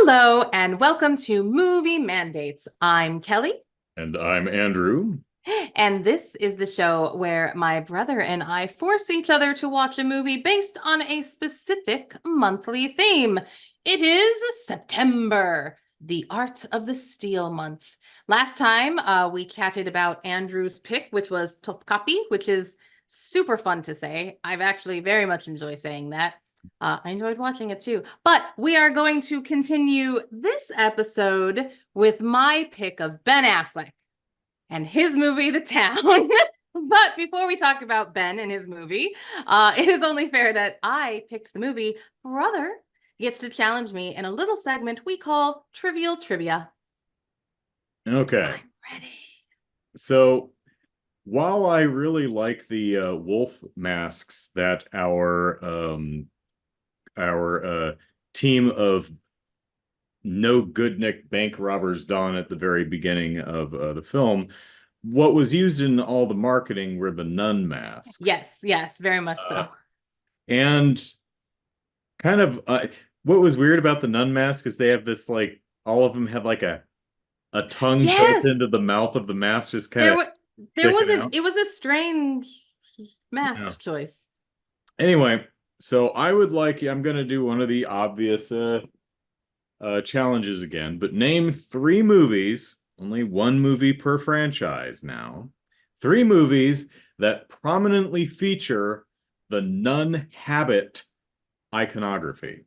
Hello and welcome to Movie Mandates. I'm Kelly, And I'm Andrew. and this is the show where my brother and I force each other to watch a movie based on a specific monthly theme. It is September, the Art of the Steal month. Last time we chatted about Andrew's pick, which was Topkapi, which is super fun to say. I've actually very much enjoyed saying that. I enjoyed watching it too. But we are going to continue this episode with my pick of Ben Affleck and his movie, The Town. But before we talk about Ben and his movie, it is only fair that I picked the movie. Brother gets to challenge me in a little segment we call Trivial Trivia. Okay. I'm ready. So while I really like the wolf masks that our team of no good Nick bank robbers don at the very beginning of the film, what was used in all the marketing were the nun masks. Yes, yes, very much Uh, so. and kind of what was weird about the nun mask is they have this like all of them have like a tongue built Yes, into the mouth of the mask, just kind there of was sticking out. it was a strange Yeah. mask choice. Anyway, so I'm gonna do one of the obvious challenges again, but name three movies, only one movie per franchise now. Three movies that prominently feature the nun habit iconography.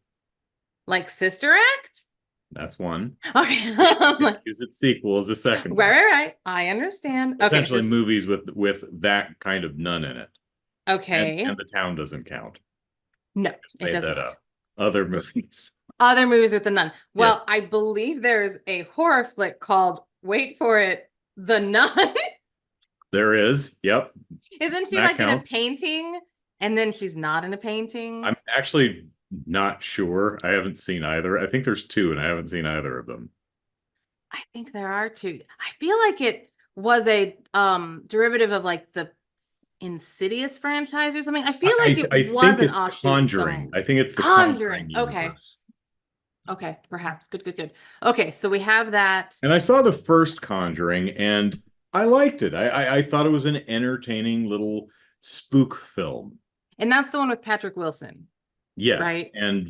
Like Sister Act? That's one. Okay. Use its sequel as a second Right, one. right, right. I understand. Okay, so Essentially movies with that kind of nun in it. And okay. The Town doesn't count. No, Just it made does that not. up. Other movies. Other movies with the nun. Yes, Well, I believe there's a horror flick called, wait for it, The Nun. there is. Yep, Isn't she that like in a counts. painting and then she's not in a painting? I'm actually not sure. I haven't seen either. I think there's two, and I haven't seen either of them. I think there are two. I feel like it was a derivative of like the Insidious franchise or something. I feel like it I was think an it's offshoot Conjuring. some I think it's the Conjuring Conjuring. Okay. universe. Okay, perhaps. Good, good, good. Okay, so we have that. And I saw the first Conjuring, and I liked it. I thought it was an entertaining little spook film. And that's the one with Patrick Wilson, Yes, right? and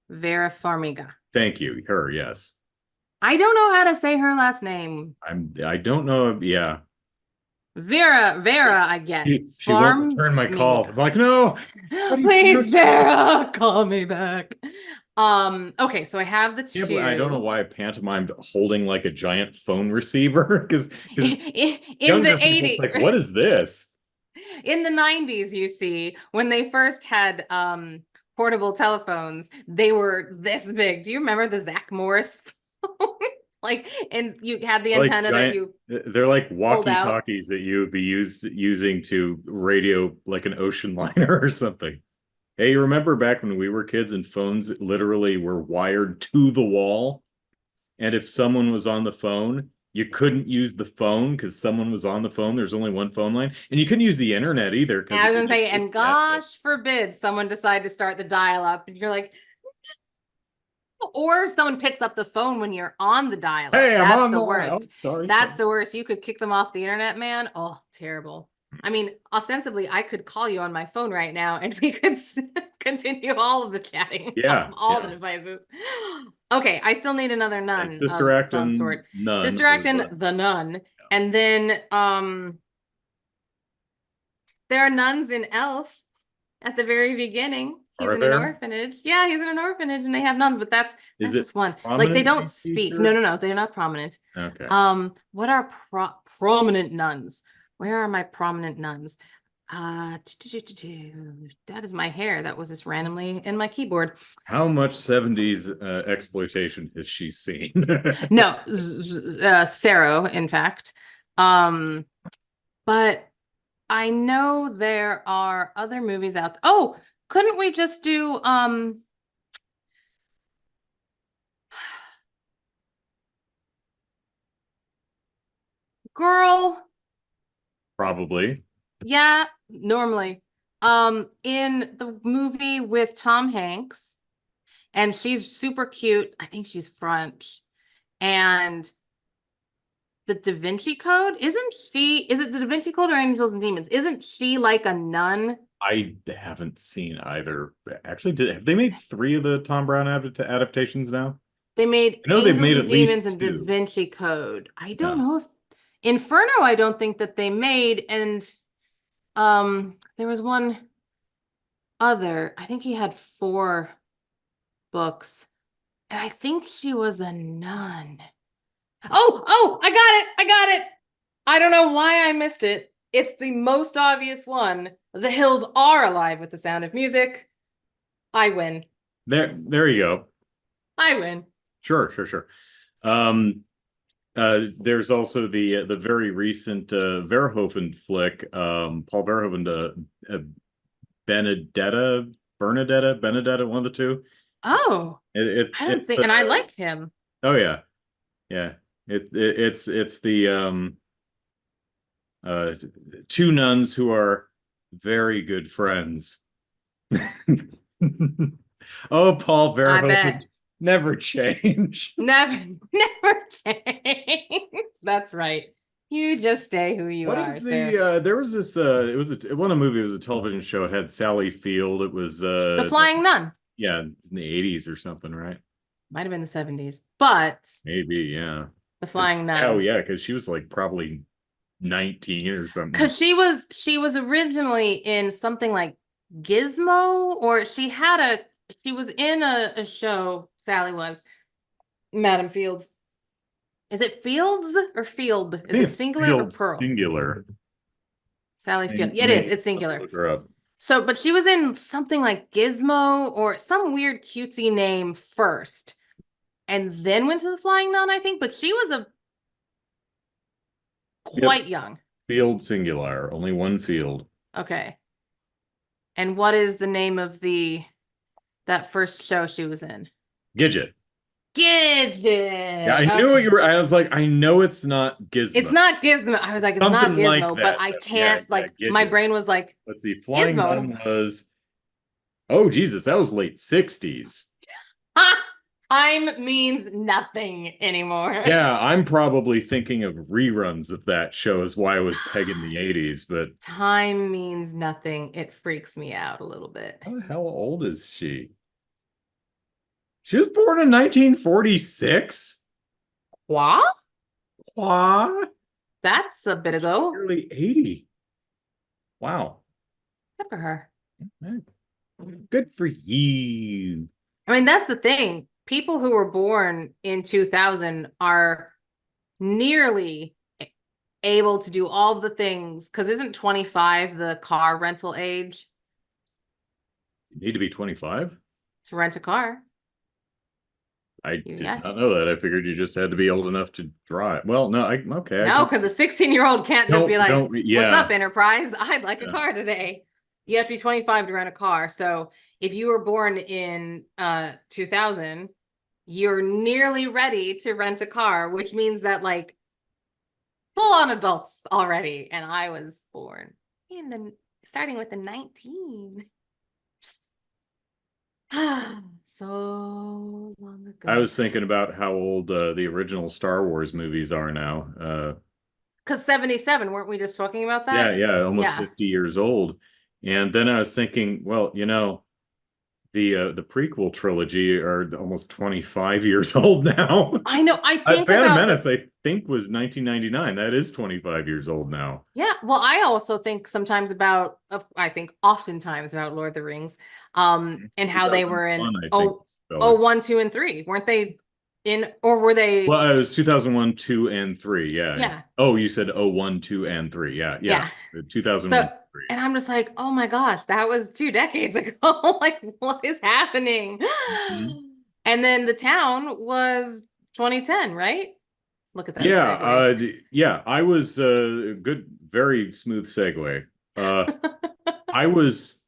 Vera Farmiga. thank you, her. Yes, I don't know how to say her last name. I don't know. Yeah, Vera, I get. she won't return my calls. I'm Farmiga. like, no, what are you Please, doing? Vera, call me back. Okay, so I have the I don't know two. why I pantomimed holding like a giant phone receiver because In younger the people, it's 80s, like, what is this? in the 90s, you see, when they first had portable telephones, they were this big. Do you remember the Zach Morris phone? Like, and you had the They're like antenna that giant. you They're like pulled out. walkie-talkies that you would be using to radio like an ocean liner or something. Hey, you remember back when we were kids and phones literally were wired to the wall? And if someone was on the phone, you couldn't use the phone because someone was on the phone. There's only one phone line. And you couldn't use the internet either And because I it was gonna didn't say, exist and yet. But gosh forbid someone decide to start the dial up, and you're like, or someone picks up the phone when you're on the dial up. hey, I'm That's on the the line. Oh, worst. sorry, That's sorry. the worst. You could kick them off the internet, man. Oh, terrible. I mean, ostensibly, I could call you on my phone right now and we could continue all of the chatting Yeah, from all the yeah. devices. Okay, I still need another nun Sister of Act some and sort. None Sister Act was and the nun. And then there are nuns in Elf at the very beginning. He's are in an there? orphanage. Yeah, he's in an orphanage and they have nuns, but Is that's it just one. Like they don't prominently speak. No, featured? no, no, they're not prominent. Okay. What are prominent nuns? Where are my prominent nuns? That is my hair. That was just randomly in my keyboard. How much 70s exploitation has she seen? No, Sarah, in fact. Um, but I know there are other movies out. Oh, couldn't we just do girl? Probably. Yeah, normally. In the movie with Tom Hanks, and she's super cute. I think she's French. And the Da Vinci Code, is it the Da Vinci Code or Angels and Demons? Isn't she like a nun? I haven't seen either. Actually, have they made three of the Tom Brown adaptations now? They made I know they've Angels made and at Demons least and Da two. Vinci Code. I don't Yeah. know if Inferno, I don't think that they made. And there was one other. I think he had 4 books. And I think she was a nun. Oh, I got it. I got it. I don't know why I missed it. It's the most obvious one. The hills are alive with the sound of music. I win. There you go. I win. Sure. Um, there's also the very recent Verhoeven flick, Paul Verhoeven, Benedetta, one of the two. Oh, I don't It's think, the and I like him. oh yeah. It's the uh two nuns who are very good friends. Oh, Paul I Verhoeven bet. never change. Never, never change. That's right. You just stay who you What are, is the sir. there was this it wasn't a movie, it was a television show. It had Sally Field. It was The Flying Nun. yeah, in the 80s or something, right? Might have been the 70s, but Maybe, yeah. The 'Cause, Flying oh Nun. yeah, because she was like probably 19 or something. Because she was originally in something like Gizmo, or she was in a show, Sally was, Madam Fields. Is it Fields or Field? I Is think it it's singular or Field plural? singular. Sally Let Field. me, Yeah, let it is. me It's let me singular. look her up. So, but she was in something like Gizmo or some weird cutesy name first, and then went to the Flying Nun, I think. But she was a Yep, quite young. Field singular, only one field. Okay. And what is the name of that first show she was in? Gidget. Yeah, I Gidget. knew what you Okay. were. I was like, I know it's not It's Gizmo. not Gizmo. I was like, it's not Something like Gizmo, but that. I Though. Yeah, can't, like, my Gidget. brain was like, Let's see. Flying Gizmo. Nun was, oh Jesus, that was late 60s. Ha! Time means nothing anymore. Yeah, I'm probably thinking of reruns of that show is why I was pegging the 80s, but Time means nothing. It freaks me out a little bit. how the hell old is she? She was born in 1946? What? What? That's a bit ago. Nearly 80. Wow. Good for her. Good for you. I mean, that's the thing. People who were born in 2000 are nearly able to do all the things. Because isn't 25 the car rental age You need to be 25? to rent a car? I did not Yes. know that. I figured you just had to be old enough to drive. Well, no, okay. I No, can because a 16-year-old can't just be like, what's yeah. up, Enterprise? I'd like a Yeah. car today. You have to be 25 to rent a car. So if you were born in 2000, you're nearly ready to rent a car, which means that like full on adults already. And I was born in the starting with the 19. So long I ago. was thinking about how old the original Star Wars movies are now. Because 77, weren't we just talking about Yeah, that? yeah, almost Yeah. 50 years old. And then I was thinking, well, the prequel trilogy are almost 25 years old now. I know. I think Phantom about Menace, I think, was 1999. That is 25 years old now. Yeah, well, I also think sometimes about, I think oftentimes about Lord of the Rings, and how they were in 2001, I think. oh, 1, 2, and 3. Weren't they in, or were they? Well, it was 2001, 2, and 3. Yeah. Yeah, Oh, you said oh 01, 2, and 3. Yeah. yeah. 2001, So, 3. and I'm just like, oh my gosh, that was 2 decades ago. Like, what is happening? Mhm. And then the town was 2010, right? Look at that Yeah, segue. yeah, I was good, very smooth segue. I was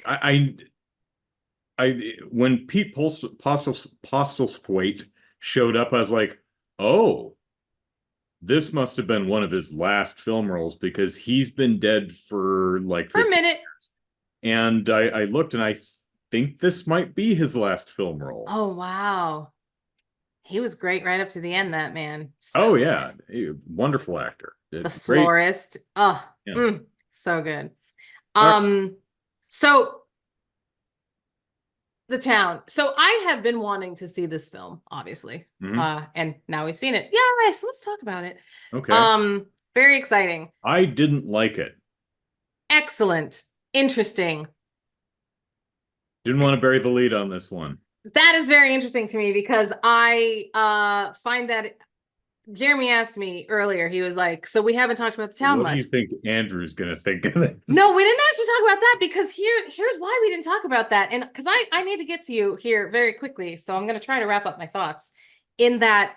I when Pete Postlethwaite showed up, I was like, oh, this must have been one of his last film roles because he's been dead for like For a 50 minute. years. And I looked and think this might be his last film role. Oh, wow. He was great right up to the end, that man. Oh So yeah, good. wonderful actor. The Great. florist. Oh, Yeah. so good. All right. So the town. So I have been wanting to see this film, obviously. Mhm. And now we've seen it. Yeah, so let's talk about it. Okay. Very exciting. I didn't like it. Excellent. Interesting. Didn't want to bury the lead on this one. That is very interesting to me because I find that Jeremy asked me earlier, he was like, so we haven't talked about the town What do much. you think Andrew's gonna think of this? No, we didn't actually talk about that because here's why we didn't talk about that. And because I need to get to you here very quickly. So I'm gonna try to wrap up my thoughts in that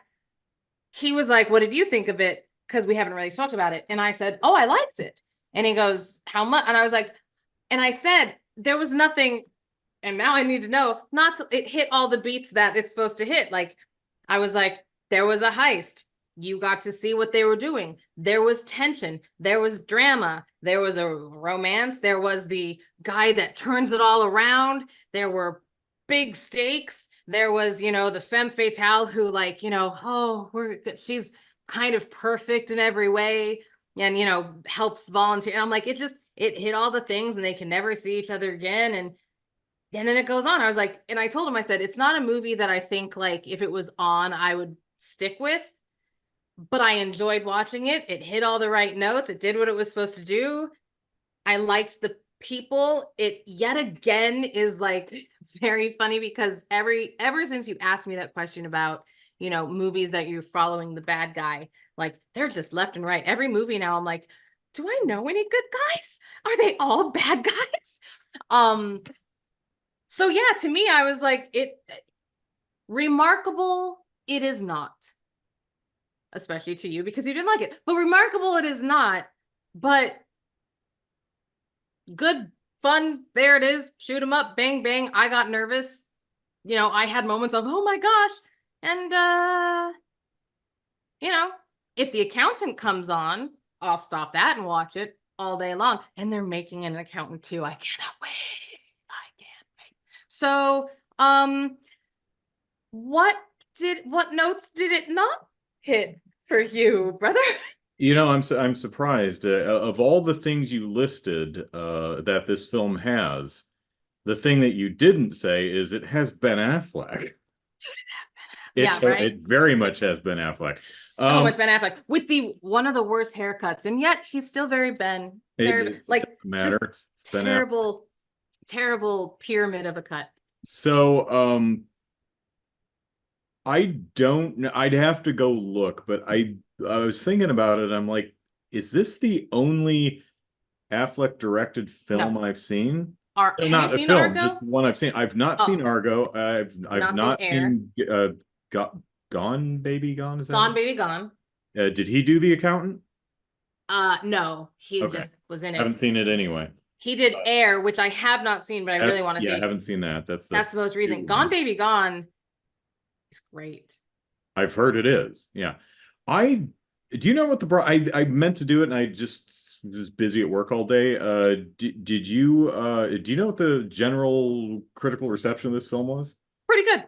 he was like, what did you think of it? Because we haven't really talked about it. And I said, oh, I liked it. And he goes, how much? And I was like, and I said, there was nothing, and now I need to know, not to, it hit all the beats that it's supposed to hit. Like, I was like, there was a heist. You got to see what they were doing. There was tension. There was drama. There was a romance. There was the guy that turns it all around. There were big stakes. There was, the femme fatale who, like, she's kind of perfect in every way and, helps volunteer. And I'm like, it hit all the things and they can never see each other again. And then it goes on. I was like, and I told him, I said, it's not a movie that I think like if it was on, I would stick with, but I enjoyed watching it. It hit all the right notes. It did what it was supposed to do. I liked the people. It yet again is like very funny because ever since you asked me that question about, movies that you're following the bad guy, like they're just left and right. Every movie now I'm like, do I know any good guys? Are they all bad guys? So yeah, to me, I was like, remarkable, it is not, especially to you because you didn't like it. But remarkable, it is not. But good, fun. There it is. Shoot 'em up, bang, bang. I got nervous. I had moments of, oh my gosh. And you know, if the accountant comes on, I'll stop that and watch it all day long. And they're making an accountant too. I cannot wait. I can't wait. So, what notes did it not hit for you, brother? I'm surprised. Of all the things you listed that this film has, the thing that you didn't say is it has Ben Affleck. Dude, it has Ben Affleck. Yeah, right. It very much has Ben Affleck. So much Ben Affleck with the one of the worst haircuts, and yet he's still very Ben. It like doesn't matter. It's Ben terrible, terrible pyramid of a cut. So, I don't know. I'd have to go look, but I was thinking about it. I'm like, is this the only Affleck directed film No. I've seen? Have Not you a seen film, Argo? just one I've seen. I've not seen Argo. I've not Air. seen Gone Baby Gone. Is that Gone Baby Gone? did he do The Accountant? No, he Okay. just was in I haven't it. seen it anyway. He did Air, which I have not seen, but I really want to Yeah, I see. haven't seen that. That's the most recent. new Gone one. Baby Gone is great. I've heard it is. Yeah. I do you know what I meant to do it and I just was busy at work all day. Did you do you know what the general critical reception of this film was? Pretty good.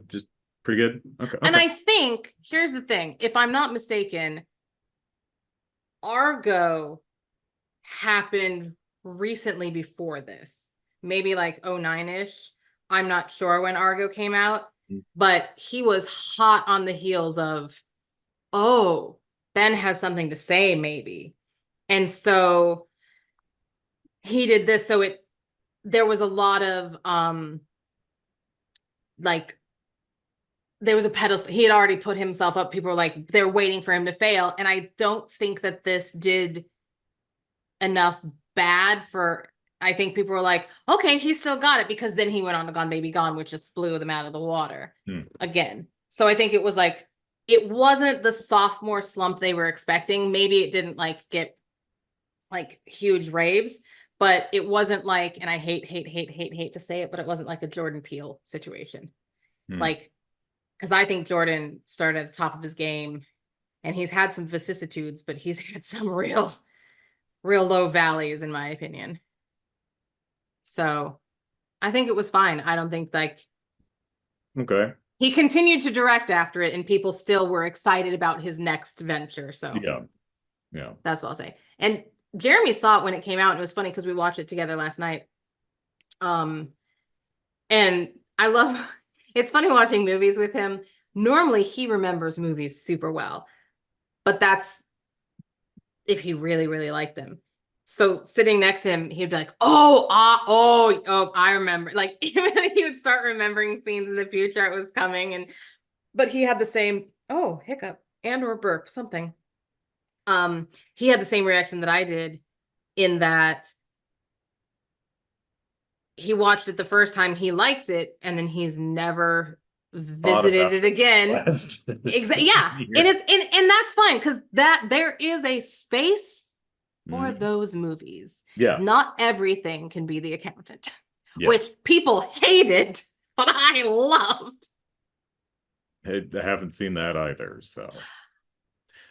Just pretty good. Okay. And Okay. I think here's the thing, if I'm not mistaken, Argo happened recently before this, maybe like 09-ish. I'm not sure when Argo came out, but he was hot on the heels of, oh, Ben has something to say, maybe. And so he did this. So there was a lot of like there was a pedestal. He had already put himself up. People were like, they're waiting for him to fail. And I don't think that this did enough bad for, I think people were like, okay, he still got it, because then he went on to Gone Baby Gone, which just blew them out of the water again. So I think it was like, it wasn't the sophomore slump they were expecting. Maybe it didn't like get like huge raves, but it wasn't like, and I hate to say it, but it wasn't like a Jordan Peele situation. Like, because I think Jordan started at the top of his game and he's had some vicissitudes, but he's had some real low valleys, in my opinion. So I think it was fine. I don't think like Okay. he continued to direct after it, and people still were excited about his next venture. So Yeah. Yeah. that's what I'll say. And Jeremy saw it when it came out, and it was funny because we watched it together last night. And I love it's funny watching movies with him. Normally he remembers movies super well, but that's if he really, really liked them. So sitting next to him, he'd be like, oh, I remember. Like even he would start remembering scenes in the future it was coming. But he had the same, oh, hiccup and or burp, something. He had the same reaction that I did in that he watched it the first time, he liked it, and then he's never visited it again. Exactly. Yeah. And that's fine because that there is a space for those movies. Yeah. Not everything can be The Accountant, Yeah. which people hated, but I loved. I haven't seen that either, so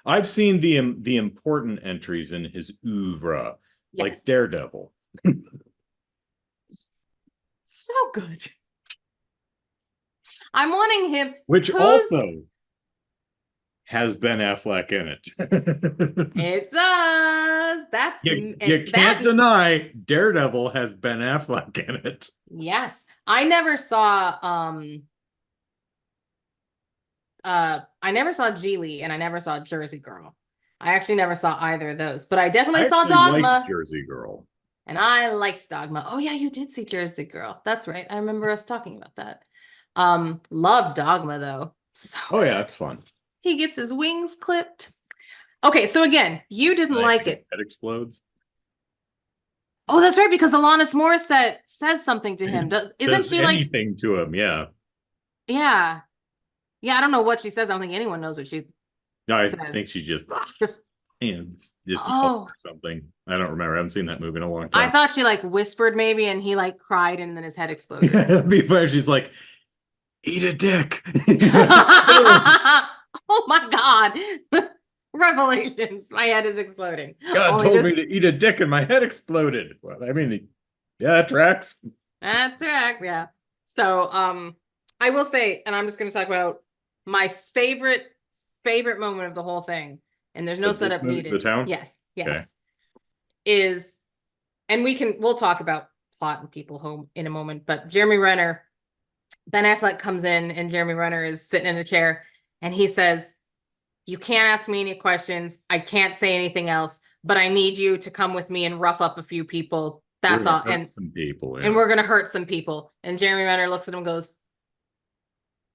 I've seen the important entries in his oeuvre, like Yes. Daredevil. So good. I'm wanting him, which also has Ben Affleck in it. It does. That's you can't deny Daredevil has Ben Affleck in it. Yes. I never saw Geely, and I never saw Jersey Girl. I actually never saw either of those, but I definitely saw Dogma. Liked Jersey Girl. And I liked Dogma. Oh yeah, you did see Jersey Girl. That's right. I remember us talking about that. Love Dogma though. So oh yeah, that's fun. He gets his wings clipped. Okay, so again, you didn't like it. Head explodes. Oh, that's right, because Alanis Morissette says something to him. Isn't she like anything to him? Yeah. Yeah. Yeah, I don't know what she says. I don't think anyone knows what she I think she just oh. or something. I don't remember. I haven't seen that movie in a long time. I thought she like whispered maybe, and he like cried, and then his head exploded. Before she's like, eat a dick. Oh my God. Revelations. My head is exploding. God told me to eat a dick and my head exploded. Well, I mean, yeah, that tracks. That tracks, yeah. So I will say, and I'm just gonna talk about my favorite moment of the whole thing, and there's no setup needed. The town? Yes. Okay. Is, and we'll talk about plot and people home in a moment, but Jeremy Renner, Ben Affleck comes in, and Jeremy Renner is sitting in a chair, and he says, you can't ask me any questions. I can't say anything else, but I need you to come with me and rough up a few people. That's all. And some people, yeah. And we're gonna hurt some people. And Jeremy Renner looks at him and goes,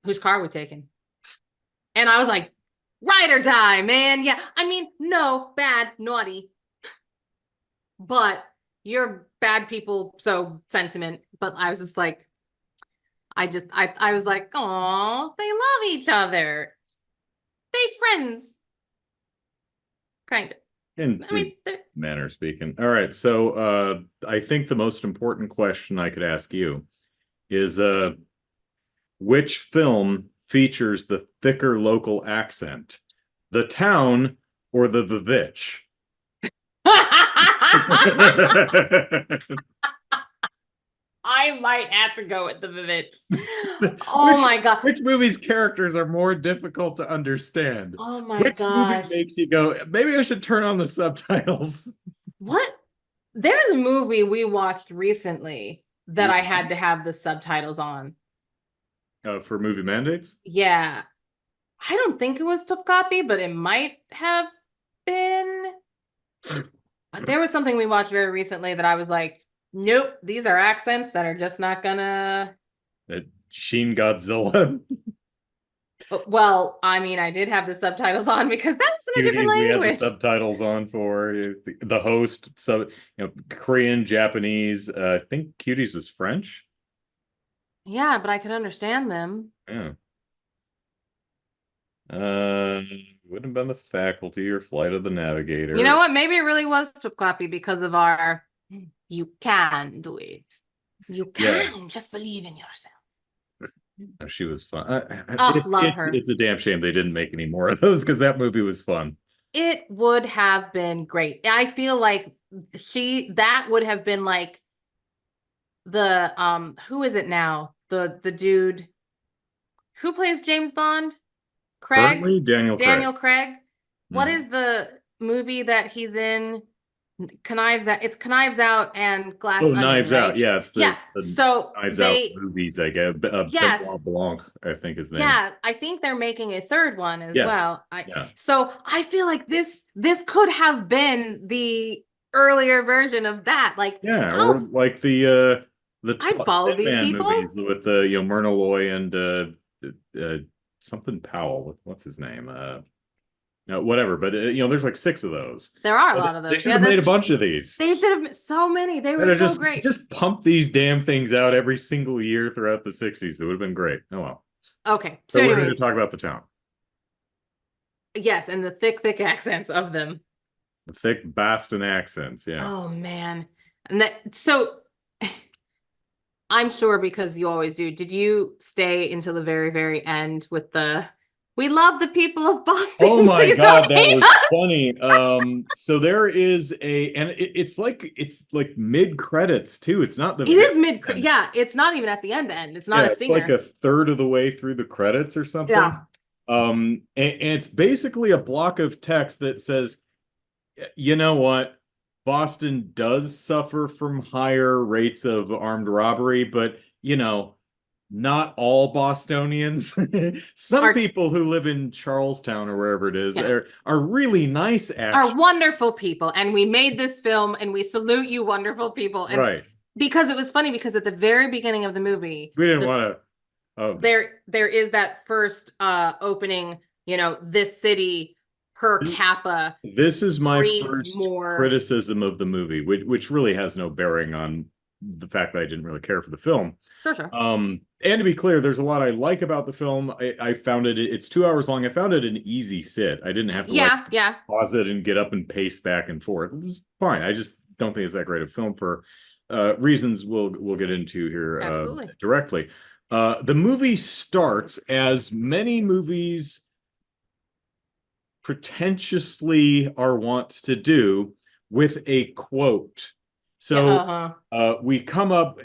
whose car are we taking? And I was like, ride or die, man. Yeah. I mean, no, bad, naughty. But you're bad people, so sentiment. But I was just like, I was like, oh, they love each other. They friends. Kind of. In manner speaking. All right. So I think the most important question I could ask you is which film features the thicker local accent? The Town or the Vitch? I might have to go with the Vitch. Oh my God. Which movie's characters are more difficult to understand? Oh my gosh. Movie makes you go, maybe I should turn on the subtitles? What? There's a movie we watched recently that I had to have the subtitles on. For movie mandates? Yeah. I don't think it was Top Copy, but it might have been. But there was something we watched very recently that I was like, nope, these are accents that are just not gonna. Shin Godzilla. Well, I mean, I did have the subtitles on because that's in a different language. We had the subtitles on for the host. So, Korean, Japanese. I think Cuties was French. Yeah, but I could understand them. Yeah. Wouldn't have been The Faculty or Flight of the Navigator. You know what? Maybe it really was Top Copy because of our you can do it. You can just believe in yourself. She was fun. Love her. It's a damn shame they didn't make any more of those because that movie was fun. It would have been great. I feel like that would have been like the who is it now? The dude who plays James Bond? Craig? Currently, Daniel Craig. Daniel Craig? What Mhm. is the movie that he's in? Knives Out. It's Knives Out and Glass Oh, Onion, Knives Out. right? Yeah, it's Yeah. the So Knives Out they, movies, I guess. yes, Benoit Blanc, I think his name. yeah, I think they're making a third one as Yes. well. I Yeah. so I feel like this could have been the earlier version of that. Like Yeah, or how like the I'd Tin follow these Man people. movies with Myrna Loy and something Powell. What's his name? No, whatever. But there's like six of those. There are a But lot of they those. should Yeah, have made a that's bunch of these. they should have so many. They were And so just great. just pump these damn things out every single year throughout the 60s. It would have been great. Oh well. Okay. So So we're here to anyways, talk about the town. yes, and the thick accents of them. The thick Boston accents, yeah. Oh man. And that so I'm sure because you always do. Did you stay until the very end with the "We love the people of Oh Boston, my please don't God, that hate was us"? funny. So there is and it's like mid credits too. It's not the It very is mid, end. yeah, it's not even at the end. It's not Yeah, a it's like singer. a third of the way through the credits or something. Yeah. And it's basically a block of text that says, you know what? Boston does suffer from higher rates of armed robbery, but not all Bostonians. Some Are people who live in Charlestown or wherever it is yeah. are really nice, Are actually. wonderful people. And we made this film and we salute you, wonderful people. And Right. because it was funny because at the very beginning of the movie, We didn't the want to. there is that first opening, this city per capita This is my breeds first more. criticism of the movie, which really has no bearing on the fact that I didn't really care for the film. Sure, sure. And to be clear, there's a lot I like about the film. I found it's 2 hours long. I found it an easy sit. I didn't have to like Yeah, yeah, pause it and get up and pace back and forth. It was fine. I just don't think it's that great a film for reasons we'll get into here absolutely. directly. The movie starts as many movies pretentiously are wont to do with a quote. Yeah, So uh-huh. we come up,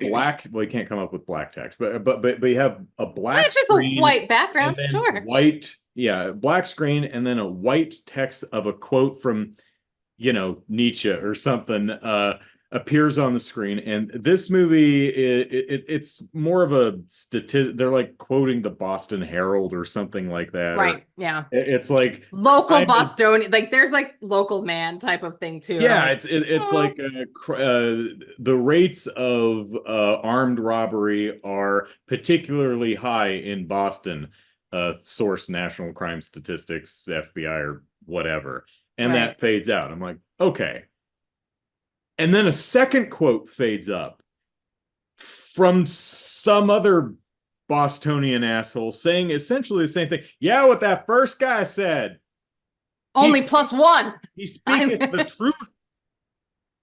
black. Well, you can't come up with black text, but you have a Well, black if it's a screen white and background, then sure. white, yeah, black screen and then a white text of a quote from Nietzsche or something appears on the screen. And this movie, it's more of a statistic. They're like quoting the Boston Herald or something like that, or Right, yeah. it's like Local kind of, Bostonian, like there's like local man type of thing too. And I'm yeah, like, it's oh, like the rates of armed robbery are particularly high in Boston. Source National Crime Statistics, FBI, or whatever, and right. that fades out. I'm like, okay. And then a second quote fades up from some other Bostonian asshole saying essentially the same thing. Yeah, what that first guy said. Only plus one. He speaketh the I'm truth.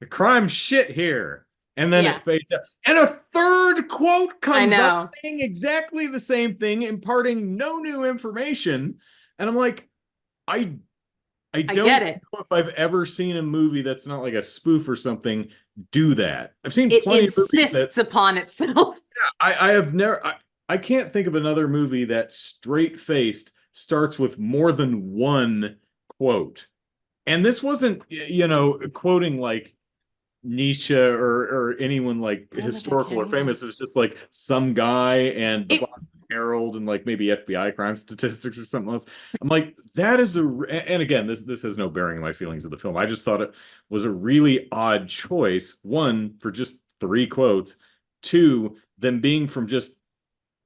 The crime shit here. And then yeah, it fades out. And a third quote I comes up know. saying exactly the same thing, imparting no new information. And I'm like, I I I get don't it. know if I've ever seen a movie that's not like a spoof or something do that. I've seen It plenty of movies that insists upon itself. I have never I can't think of another movie that straight faced starts with more than one quote. And this wasn't, quoting like Nietzsche or anyone like I don't think I historical can or either. famous. It was just like some guy and the It Boston Herald and like maybe FBI crime statistics or something else. I'm like, that is and again, this has no bearing on my feelings of the film. I just thought it was a really odd choice. One, for just three quotes. Two, them being from just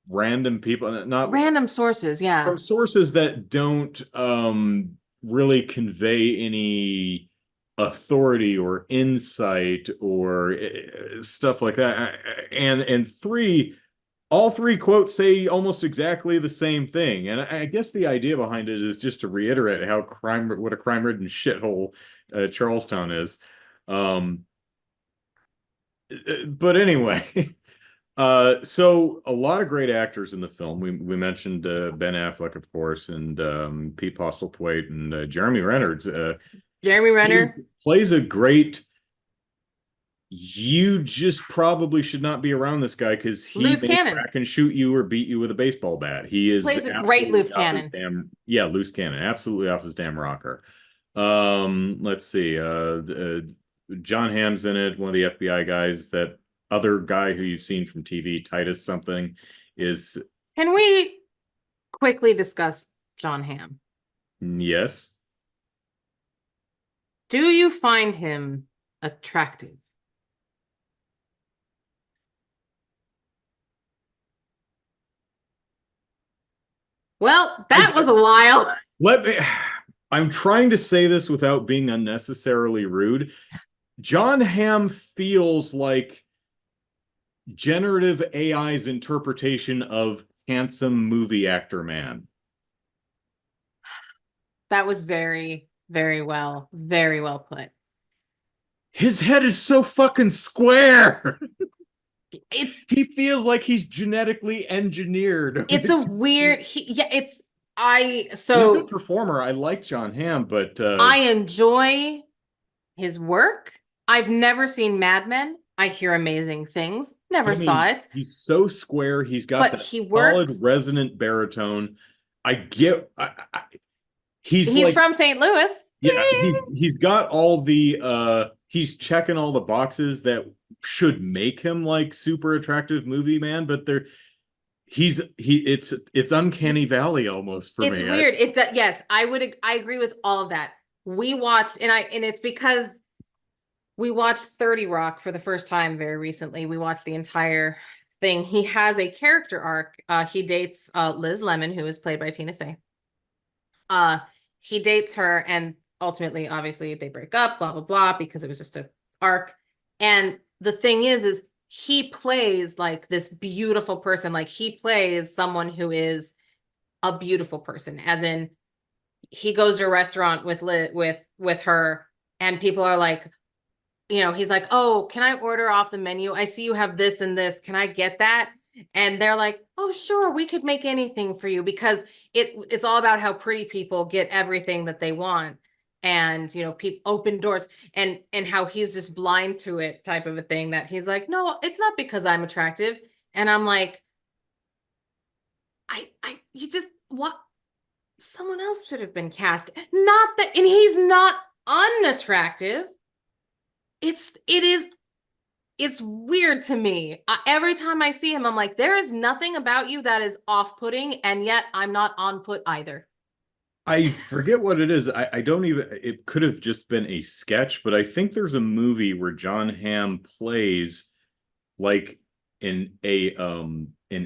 random people, not random sources, yeah. from sources that don't really convey any authority or insight or stuff like that. And three, all three quotes say almost exactly the same thing. And I guess the idea behind it is just to reiterate what a crime-ridden shithole Charlestown is. Um, but anyway, so a lot of great actors in the film. We mentioned Ben Affleck, of course, and Pete Postlethwaite and Jeremy Renner Jeremy plays, Renner. plays a great you just probably should not be around this guy because he Loose may cannon. crack and shoot you or beat you with a baseball bat. He is Plays a great absolutely loose off his cannon. damn, yeah, loose cannon, absolutely off his damn rocker. Let's see. John Hamm's in it, one of the FBI guys. That other guy who you've seen from TV, Titus something, is Can we quickly discuss John Hamm? yes. Do you find him attractive? Well, that I was a while. let me. I'm trying to say this without being unnecessarily rude. John Hamm feels like generative AI's interpretation of handsome movie actor man. That was very well put. His head is so fucking square. It's He feels like he's genetically engineered. it's a weird yeah, it's I He's a good so performer. I like John Hamm, but I enjoy his work. I've never seen Mad Men. I hear amazing things. Never I mean, saw it, he's so square. He's got but that he solid works. resonant baritone. I get. He's He's like, from St. Louis. yeah, he's got all the he's checking all the boxes that should make him like super attractive movie man, but they're it's uncanny valley almost for It's me. weird. It does. Yes, I agree with all of that. We watched, and it's because we watched 30 Rock for the first time very recently. We watched the entire thing. He has a character arc. He dates Liz Lemon, who is played by Tina Fey. Uh, he dates her, and ultimately, obviously, they break up, blah, blah, blah, because it was just a arc. And the thing is he plays like this beautiful person. Like he plays someone who is a beautiful person, as in he goes to a restaurant with her, and people are like, he's like, oh, can I order off the menu? I see you have this and this. Can I get that? And they're like, oh, sure, we could make anything for you, because it's all about how pretty people get everything that they want. And people open doors, and how he's just blind to it, type of a thing, that he's like, no, it's not because I'm attractive. And I'm like, you just what someone else should have been cast. Not that, and he's not unattractive. It's weird to me. Every time I see him, I'm like, there is nothing about you that is off-putting, and yet I'm not on put either. I forget what it is. I don't even, it could have just been a sketch, but I think there's a movie where John Hamm plays like an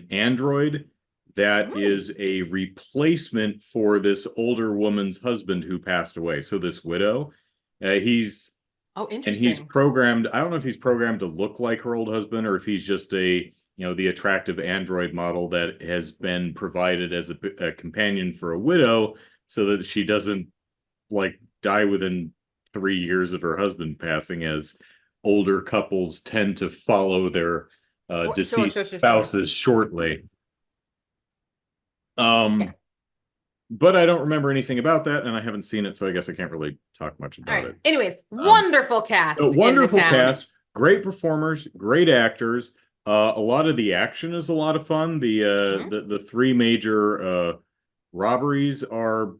android that is a replacement for this older woman's husband who passed away. So this widow, he's Oh, and he's interesting. programmed. I don't know if he's programmed to look like her old husband or if he's just the attractive android model that has been provided as a companion for a widow so that she doesn't like die within 3 years of her husband passing, as older couples tend to follow their Sure, deceased sure, sure. spouses shortly. Yeah. But I don't remember anything about that, and I haven't seen it, so I guess I can't really talk much All about right. it. Anyways, Um, wonderful a cast in the wonderful town. cast, great performers, great actors. A lot of the action is a lot of fun. The three major robberies are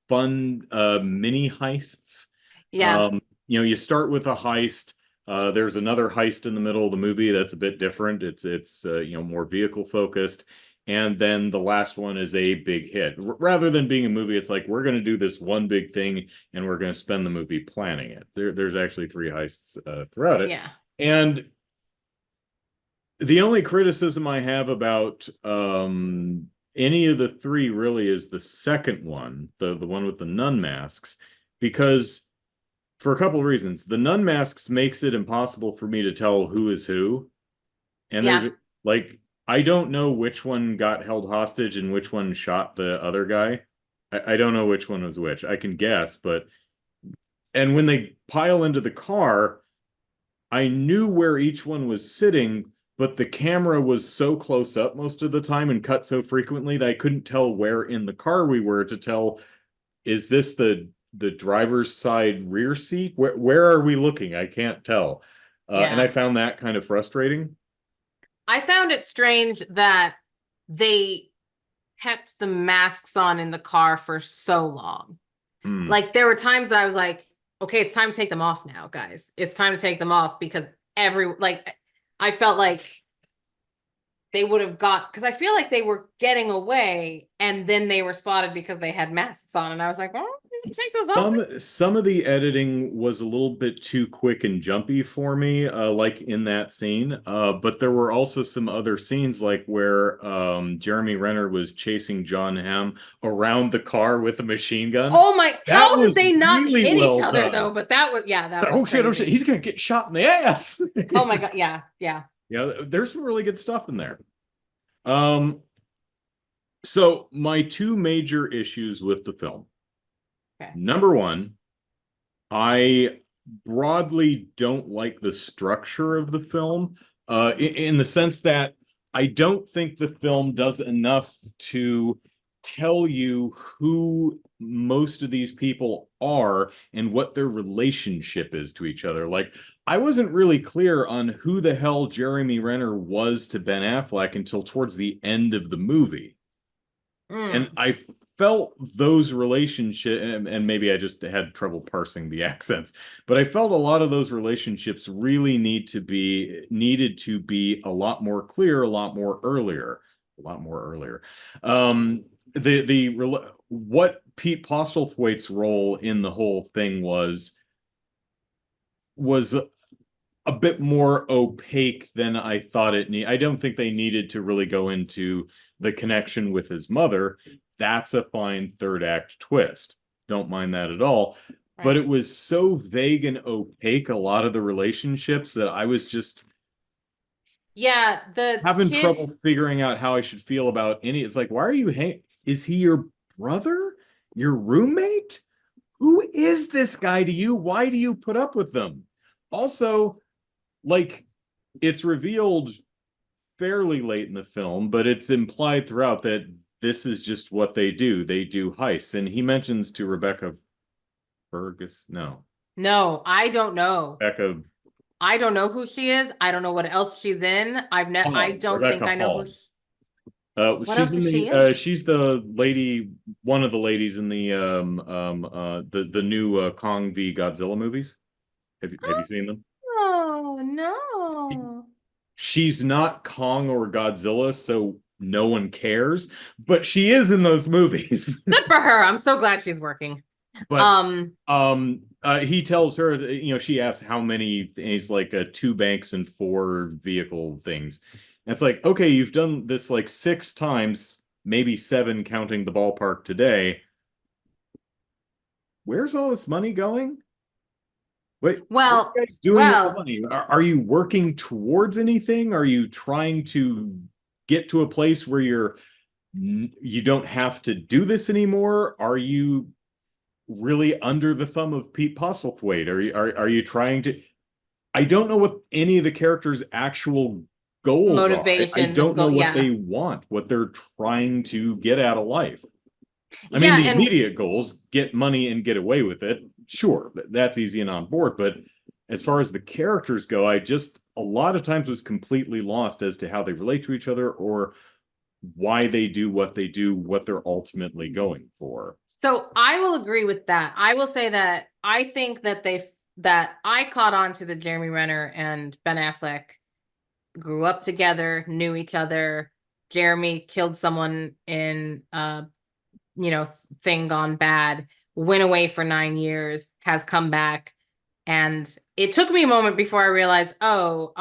fun mini heists. Yeah. You start with a heist. There's another heist in the middle of the movie that's a bit different. It's more vehicle focused. And then the last one is a big hit. Rather than being a movie, it's like we're going to do this one big thing and we're going to spend the movie planning it. There's actually three heists throughout it. Yeah. And the only criticism I have about any of the three really is the second one, the one with the nun masks, because for a couple of reasons. The nun masks makes it impossible for me to tell who is who. And there's Yeah. like I don't know which one got held hostage and which one shot the other guy. I don't know which one was which. I can guess, but and when they pile into the car, I knew where each one was sitting, but the camera was so close up most of the time and cut so frequently that I couldn't tell where in the car we were to tell, is this the driver's side rear seat? Where are we looking? I can't tell. And I Yeah. found that kind of frustrating. I found it strange that they kept the masks on in the car for so long. Hmm. Like there were times that I was like, okay, it's time to take them off now, guys. It's time to take them off because I felt like they would have got because I feel like they were getting away and then they were spotted because they had masks on. And I was like, oh, did you take those off? Some of the editing was a little bit too quick and jumpy for me, like in that scene. But there were also some other scenes, like where Jeremy Renner was chasing John Hamm around the car with a machine gun. Oh my, That how did was they not really hit each well other done. though? But that was, yeah, that was Oh shit, crazy. he's gonna get shot in the ass. Oh my God. Yeah. Yeah. Yeah, there's some really good stuff in there. Um, so my two major issues with the film. Okay. Number one, I broadly don't like the structure of the film, in the sense that I don't think the film does enough to tell you who most of these people are and what their relationship is to each other. Like, I wasn't really clear on who the hell Jeremy Renner was to Ben Affleck until towards the end of the movie. And Mm. I felt those relationships, and maybe I just had trouble parsing the accents, but I felt a lot of those relationships really needed to be a lot more clear, a lot more earlier. What Pete Postlethwaite's role in the whole thing was a bit more opaque than I thought it need. I don't think they needed to really go into the connection with his mother. That's a fine third act twist. Don't mind that at all. But Right. it was so vague and opaque, a lot of the relationships, that I was just Yeah. The having kid, trouble figuring out how I should feel about any. It's like, why are you hang? Is he your brother? Your roommate? Who is this guy to you? Why do you put up with them? Also, like, it's revealed fairly late in the film, but it's implied throughout that this is just what they do. They do heists. And he mentions to Rebecca Fergus, no, no, I don't know. Rebecca I don't know who she is. I don't know what else she's in. I Hall, don't think Rebecca I know who Hall. she, what else is she in? She's the lady, one of the ladies in the new Kong v Godzilla movies. Have you seen them? Oh, no. She's not Kong or Godzilla, so no one cares, but she is in those movies. Good for her. I'm so glad she's working. But Um, he tells her, she asks how many. He's like, two banks and four vehicle things. And it's like, okay, you've done this like six times, maybe seven counting the ballpark today. Where's all this money going? What are you well, guys doing with the well, money? Are you working towards anything? Are you trying to get to a place where you don't have to do this anymore? Are you really under the thumb of Pete Postlethwaite? Are you trying to? I don't know what any of the characters' actual goals are. I motivations and don't go, know what yeah. they want, what they're trying to get out of life. I mean, Yeah, the and immediate goals, get money and get away with it. Sure, that's easy and on board. But as far as the characters go, I just a lot of times was completely lost as to how they relate to each other or why they do, what they're ultimately going for. so I will agree with that. I will say that I think that that I caught on to the Jeremy Renner and Ben Affleck grew up together, knew each other. Jeremy killed someone in thing gone bad, went away for 9 years, has come back. And it took me a moment before I realized, oh,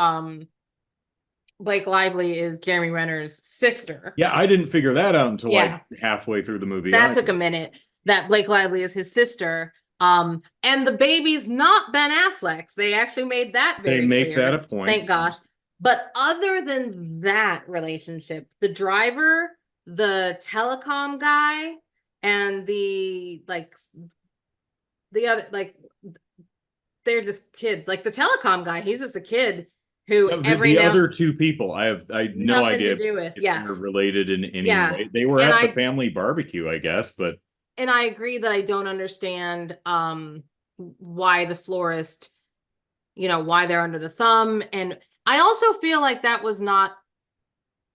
Blake Lively is Jeremy Renner's sister. Yeah, I didn't figure that out until Yeah, like halfway through the movie. that took a minute. That Blake Lively is his sister. And the baby's not Ben Affleck's. They actually made that They very make that a clear. point. Thank gosh. But other than that relationship, the driver, the telecom guy, and the other they're just kids. Like the telecom guy, he's just a kid who every The now other two people, I had no nothing to idea do with. if Yeah. they're related in any Yeah. way. They were And at the I family barbecue, I guess, but and I agree that I don't understand why the florist, why they're under the thumb. And I also feel like that was not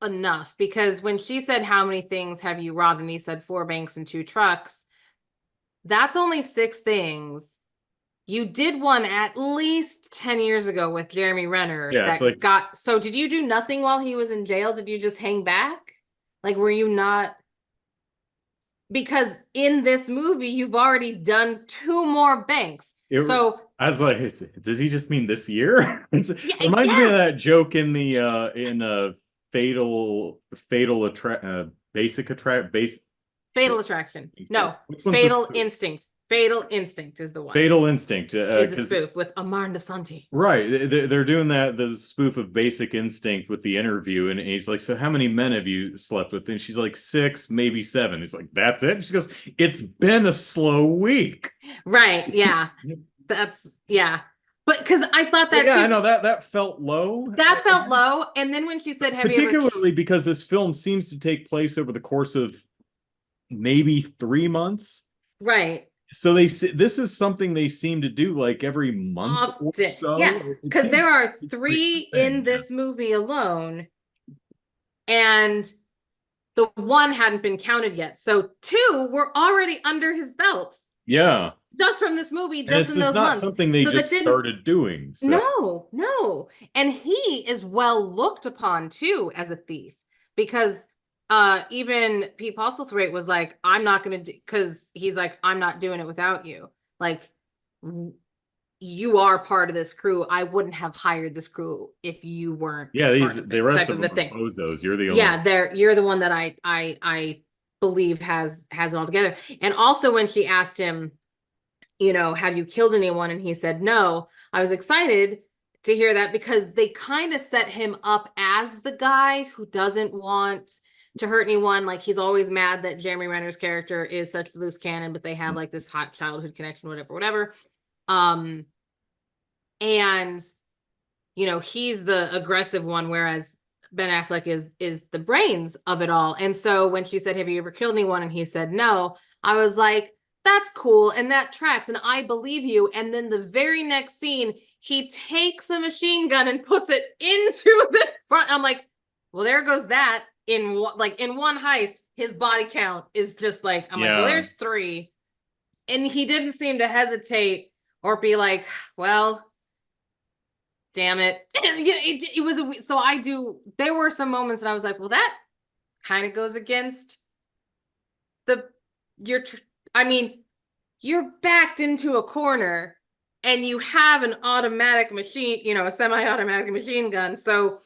enough, because when she said, how many things have you robbed? And he said 4 banks and 2 trucks. That's only 6 things. You did one at least 10 years ago with Jeremy Renner Yeah, it's like, so did you do nothing while he was in jail? Did you just hang back? Like, were you not? Because in this movie, you've already done 2 more banks. So I was like, does he just mean this year? yeah, Reminds me of yeah. that joke in the fatal basic attract base. Fatal Attraction. No, Which one's the Fatal spoof? Instinct. Fatal Instinct is the one. Fatal Instinct, Is the because spoof with Amar Nasanti. right, they're doing the spoof of Basic Instinct with the interview, and he's like, "So how many men have you slept with?" And she's like, 6, maybe 7. He's like, "That's it?" And she goes, "It's been a slow week." Right. Yeah. That's yeah. But because I thought that Yeah, too. I know that felt low. That felt low. And then when she said, have you ever Particularly because this film seems to take place over the course of maybe 3 months. right. So this is something they seem to do like every month or Often. Yeah. so. It Because seems there are it's a 3 frequent thing, in yeah. this movie alone, and the 1 hadn't been counted yet. So 2 were already under his belt Yeah. just from this movie, And just it's in just those not months. something they So that just didn't. started doing. So No. And he is well looked upon too as a thief, because even Pete Postlethwaite was like, I'm not gonna do, because he's like, I'm not doing it without you. Like, you are part of this crew. I wouldn't have hired this crew if you weren't yeah, part of the it, rest type of of a them are thing. bozos. You're the only one. Yeah, you're the one that I believe has it all together. And also when she asked him, have you killed anyone? And he said no. I was excited to hear that, because they kind of set him up as the guy who doesn't want to hurt anyone. Like, he's always mad that Jeremy Renner's character is such a loose cannon, but they have like this hot childhood connection, whatever. Um, and he's the aggressive one, whereas Ben Affleck is the brains of it all. And so when she said, have you ever killed anyone? And he said no, I was like, that's cool, and that tracks, and I believe you. And then the very next scene, he takes a machine gun and puts it into the front. I'm like, well, there goes that. In one heist, his body count is just like, I'm like, well, Yeah. there's 3. And he didn't seem to hesitate or be like, well, damn it. It was so there were some moments that I was like, well, that kind of goes against I mean, you're backed into a corner and you have an automatic machine, a semi-automatic machine gun. So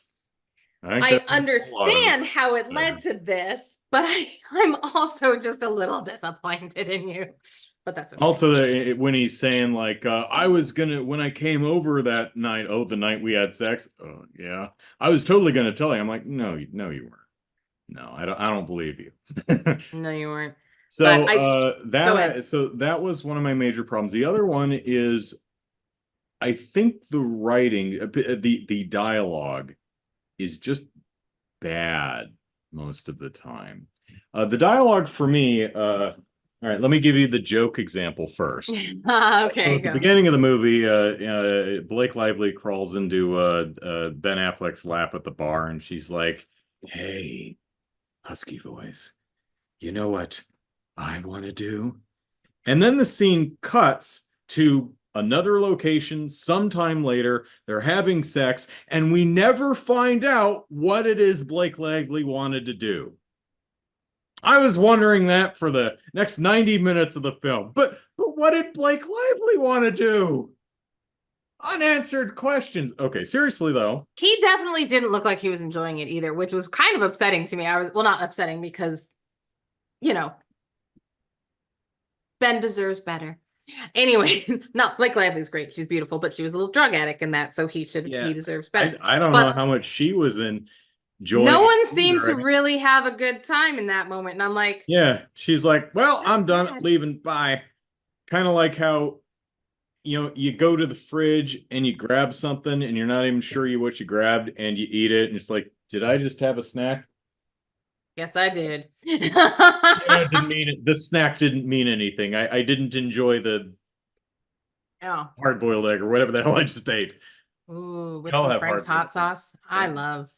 I understand how it led to this, but I'm also just a little disappointed in you. But that's okay. Also, when he's saying like, I was gonna when I came over that night, oh, the night we had sex, oh yeah, I was totally gonna tell you. I'm like, no, you weren't. No, I don't believe you. No, you weren't. So Go ahead. so that was one of my major problems. The other one is, I think the writing, the dialogue is just bad most of the time. The dialogue for me, all right, let me give you the joke example first. Okay. So at the beginning of the movie, Blake Lively crawls into Ben Affleck's lap at the bar, and she's like, "Hey, husky voice, you know what I want to do?" And then the scene cuts to another location sometime later. They're having sex, and we never find out what it is Blake Lively wanted to do. I was wondering that for the next 90 minutes of the film. But what did Blake Lively want to do? Unanswered questions. Okay, seriously though. He definitely didn't look like he was enjoying it either, which was kind of upsetting to me. Not upsetting, because, Ben deserves better. Anyway, no, Blake Lively's great. She's beautiful, but she was a little drug addict in that, so he deserves better. I don't know how much she was enjoying. No one seemed to really have a good time in that moment. And I'm like, yeah, she's like, well, I'm done, leaving, bye. Kind of like how, you go to the fridge and you grab something and you're not even sure what you grabbed, and you eat it, and it's like, did I just have a snack? Yes, I did. Yeah, it didn't mean it. The snack didn't mean anything. I didn't enjoy Oh, hard-boiled egg or whatever the hell I just ate. ooh, We with all some have Frank's hard-boiled hot eggs. sauce. I love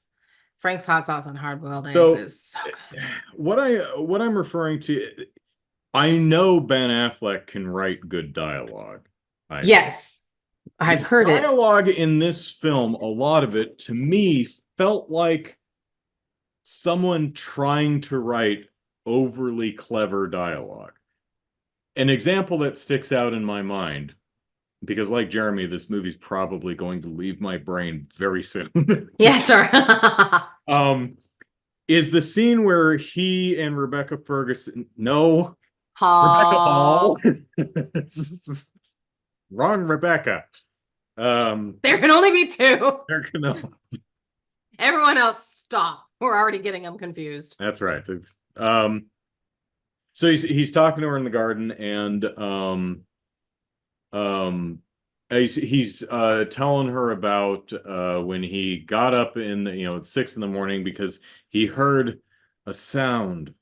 Frank's hot sauce on hard-boiled eggs So is so good. what I'm referring to, I know Ben Affleck can write good dialogue. I know. Yes, I've The heard it. dialogue in this film, a lot of it to me felt like someone trying to write overly clever dialogue. An example that sticks out in my mind, because like Jeremy, this movie's probably going to leave my brain very soon. Yeah, sure. um, is the scene where he and Rebecca Ferguson, no, Rebecca Hall, Hall. wrong Rebecca. There can only be two. They're gonna. Everyone else, stop. We're already getting them confused. That's right. Um, so he's talking to her in the garden, and um, he's telling her about when he got up in at 6 in the morning because he heard a sound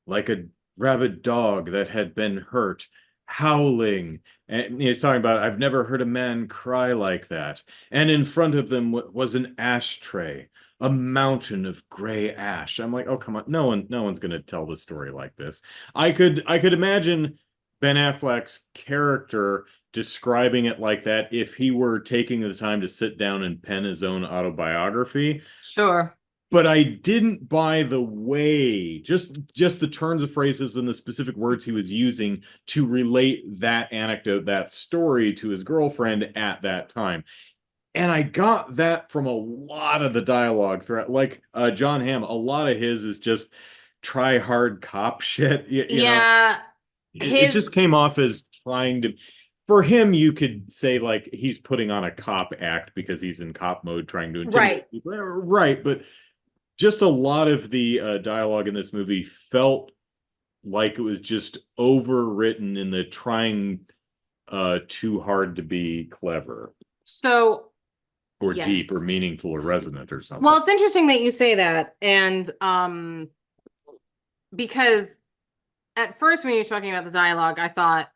like a rabid dog that had been hurt, howling. And he's talking about, I've never heard a man cry like that. And in front of them was an ashtray, a mountain of gray ash. I'm like, oh, come on. No one's going to tell the story like this. I could imagine Ben Affleck's character describing it like that if he were taking the time to sit down and pen his own autobiography. Sure. But I didn't buy the way, just the turns of phrases and the specific words he was using to relate that anecdote, that story to his girlfriend at that time. And I got that from a lot of the dialogue throughout. Like John Hamm, a lot of his is just try hard cop shit. Yeah, It his just came off as trying to. For him, you could say like he's putting on a cop act because he's in cop mode trying to intimidate right. people. Right, but just a lot of the dialogue in this movie felt like it was just overwritten in the trying too hard to be clever So, or deep or yes. meaningful or resonant or something. Well, it's interesting that you say that. And because at first when you were talking about the dialogue, I thought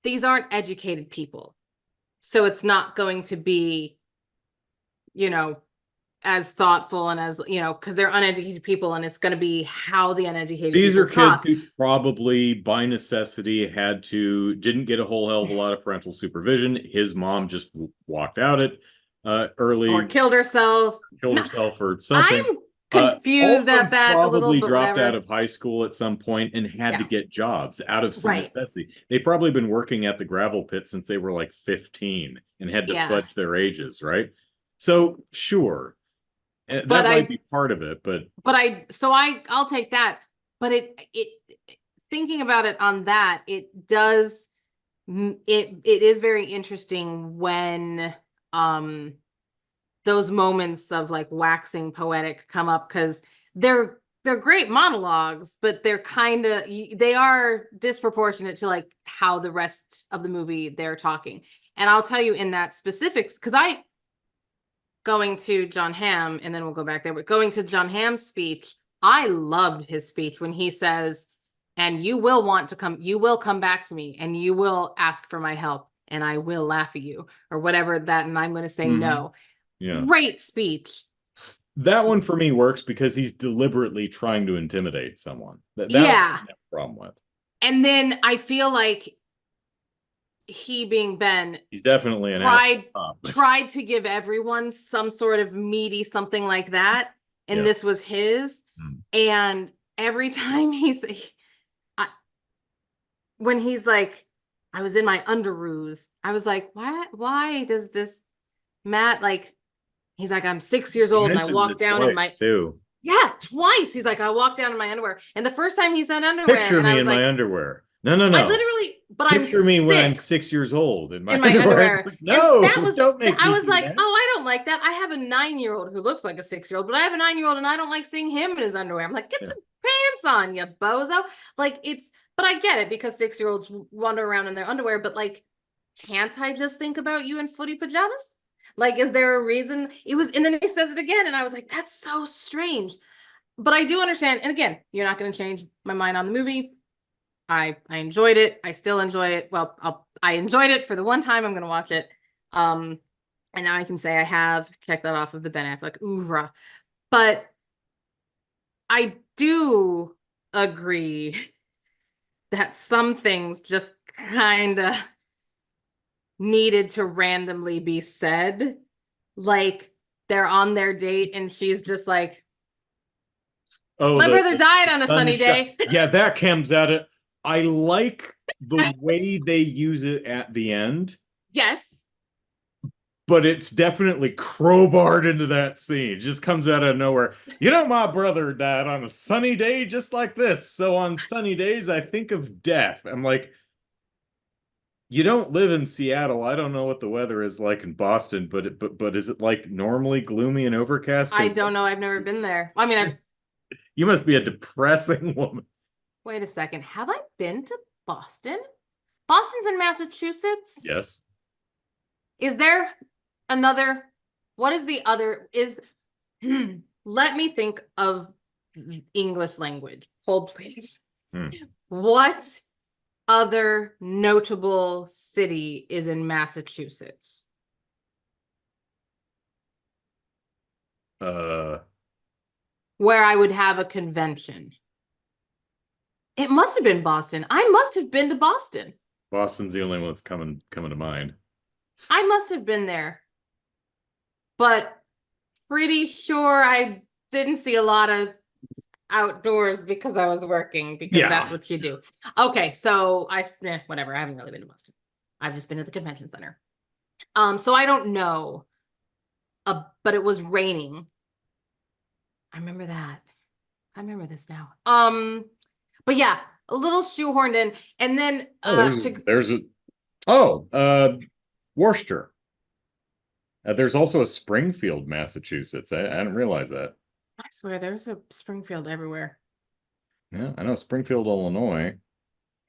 these aren't educated people. So it's not going to be, you know, as thoughtful and as, because they're uneducated people and it's going to be how the uneducated These people are kids talk. who probably by necessity didn't get a whole hell of a lot of parental supervision. His mom just walked out at Or early, killed herself. killed No, herself or something. I'm All confused of them at that a little, probably but dropped out whatever. of high school at some point and had to Yeah, get jobs out of some right. necessity. They've probably been working at the gravel pit since they were like 15 and had to Yeah. fudge their ages, right? So sure, But that might be part of it, but I'll take that. But it thinking about it on that, it does it is very interesting when those moments of like waxing poetic come up because they're great monologues, but they are disproportionate to like how the rest of the movie they're talking. And I'll tell you in that specifics, because I going to John Hamm, and then we'll go back there, but going to John Hamm's speech, I loved his speech when he says, and you will come back to me and you will ask for my help and I will laugh at you or whatever that, and I'm going to say no. yeah. Great speech. That one for me works because he's deliberately trying to intimidate someone. That Yeah. I have a problem with. And then I feel like he being Ben He's definitely an tried to give everyone some sort of meaty something like that, and this was his. And every time when he's like, I was in my underoos, I was like, why does this Matt like, he's like, I'm 6 years old and I walked down in my too. Yeah, twice. He's like, I walked down in my underwear. And the first time he said underwear, Picture and I me was in like, my underwear. No. I literally, but Picture I'm me when I'm 6 6 years old in my underwear. Like, And no, that was, don't make I me was do like, that. oh, I don't like that. I have a 9-year-old who looks like a 6-year-old, but I have a 9-year-old and I don't like seeing him in his underwear. I'm like, get some pants on, you bozo. Like but I get it because 6-year-olds wander around in their underwear, but like, can't I just think about you in footy pajamas? Like, is there a reason? And then he says it again, and I was like, that's so strange. But I do understand. And again, you're not going to change my mind on the movie. I enjoyed it. I still enjoy it. Well, I enjoyed it for the one time I'm going to watch it. And now I can say I have checked that off of the Ben Affleck oeuvre. But I do agree that some things just kind of needed to randomly be said. Like they're on their date and she's just like, Oh, my brother died on a sunny day. Yeah, that comes at it. I like the way they use it at the end. Yes. But it's definitely crowbarred into that scene. It just comes out of nowhere. You know, my brother died on a sunny day just like this. So on sunny days, I think of death. I'm like, you don't live in Seattle. I don't know what the weather is like in Boston, but is it like normally gloomy and overcast? I don't know. I've never been there. I mean, you must be a depressing woman. wait a second. Have I been to Boston? Boston's in Massachusetts? Yes. Is there another? What is the other? Let me think of English language. Hold, please. What other notable city is in Massachusetts? Where I would have a convention. It must have been Boston. I must have been to Boston. Boston's the only one that's coming to mind. I must have been there. But pretty sure I didn't see a lot of outdoors because I was working, because that's what you do. Okay, so whatever. I haven't really been to Boston. I've just been to the convention center. So I don't know. But it was raining. I remember that. I remember this now. But yeah, a little shoehorned in, and then Worcester. There's also a Springfield, Massachusetts. I didn't realize that. I swear there's a Springfield everywhere. Yeah, I know Springfield, Illinois.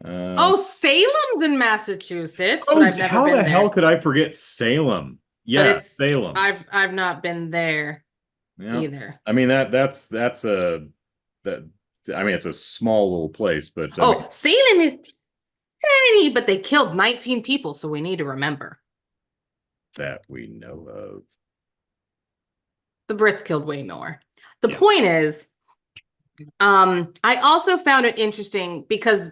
Salem's in Massachusetts. Oh, but I've never how been the there. hell could I forget Salem? Yeah, Salem. I've not been there either. I mean it's a small little place, but Salem is tiny, but they killed 19 people, so we need to remember. That we know of. The Brits killed way more. The point is, I also found it interesting because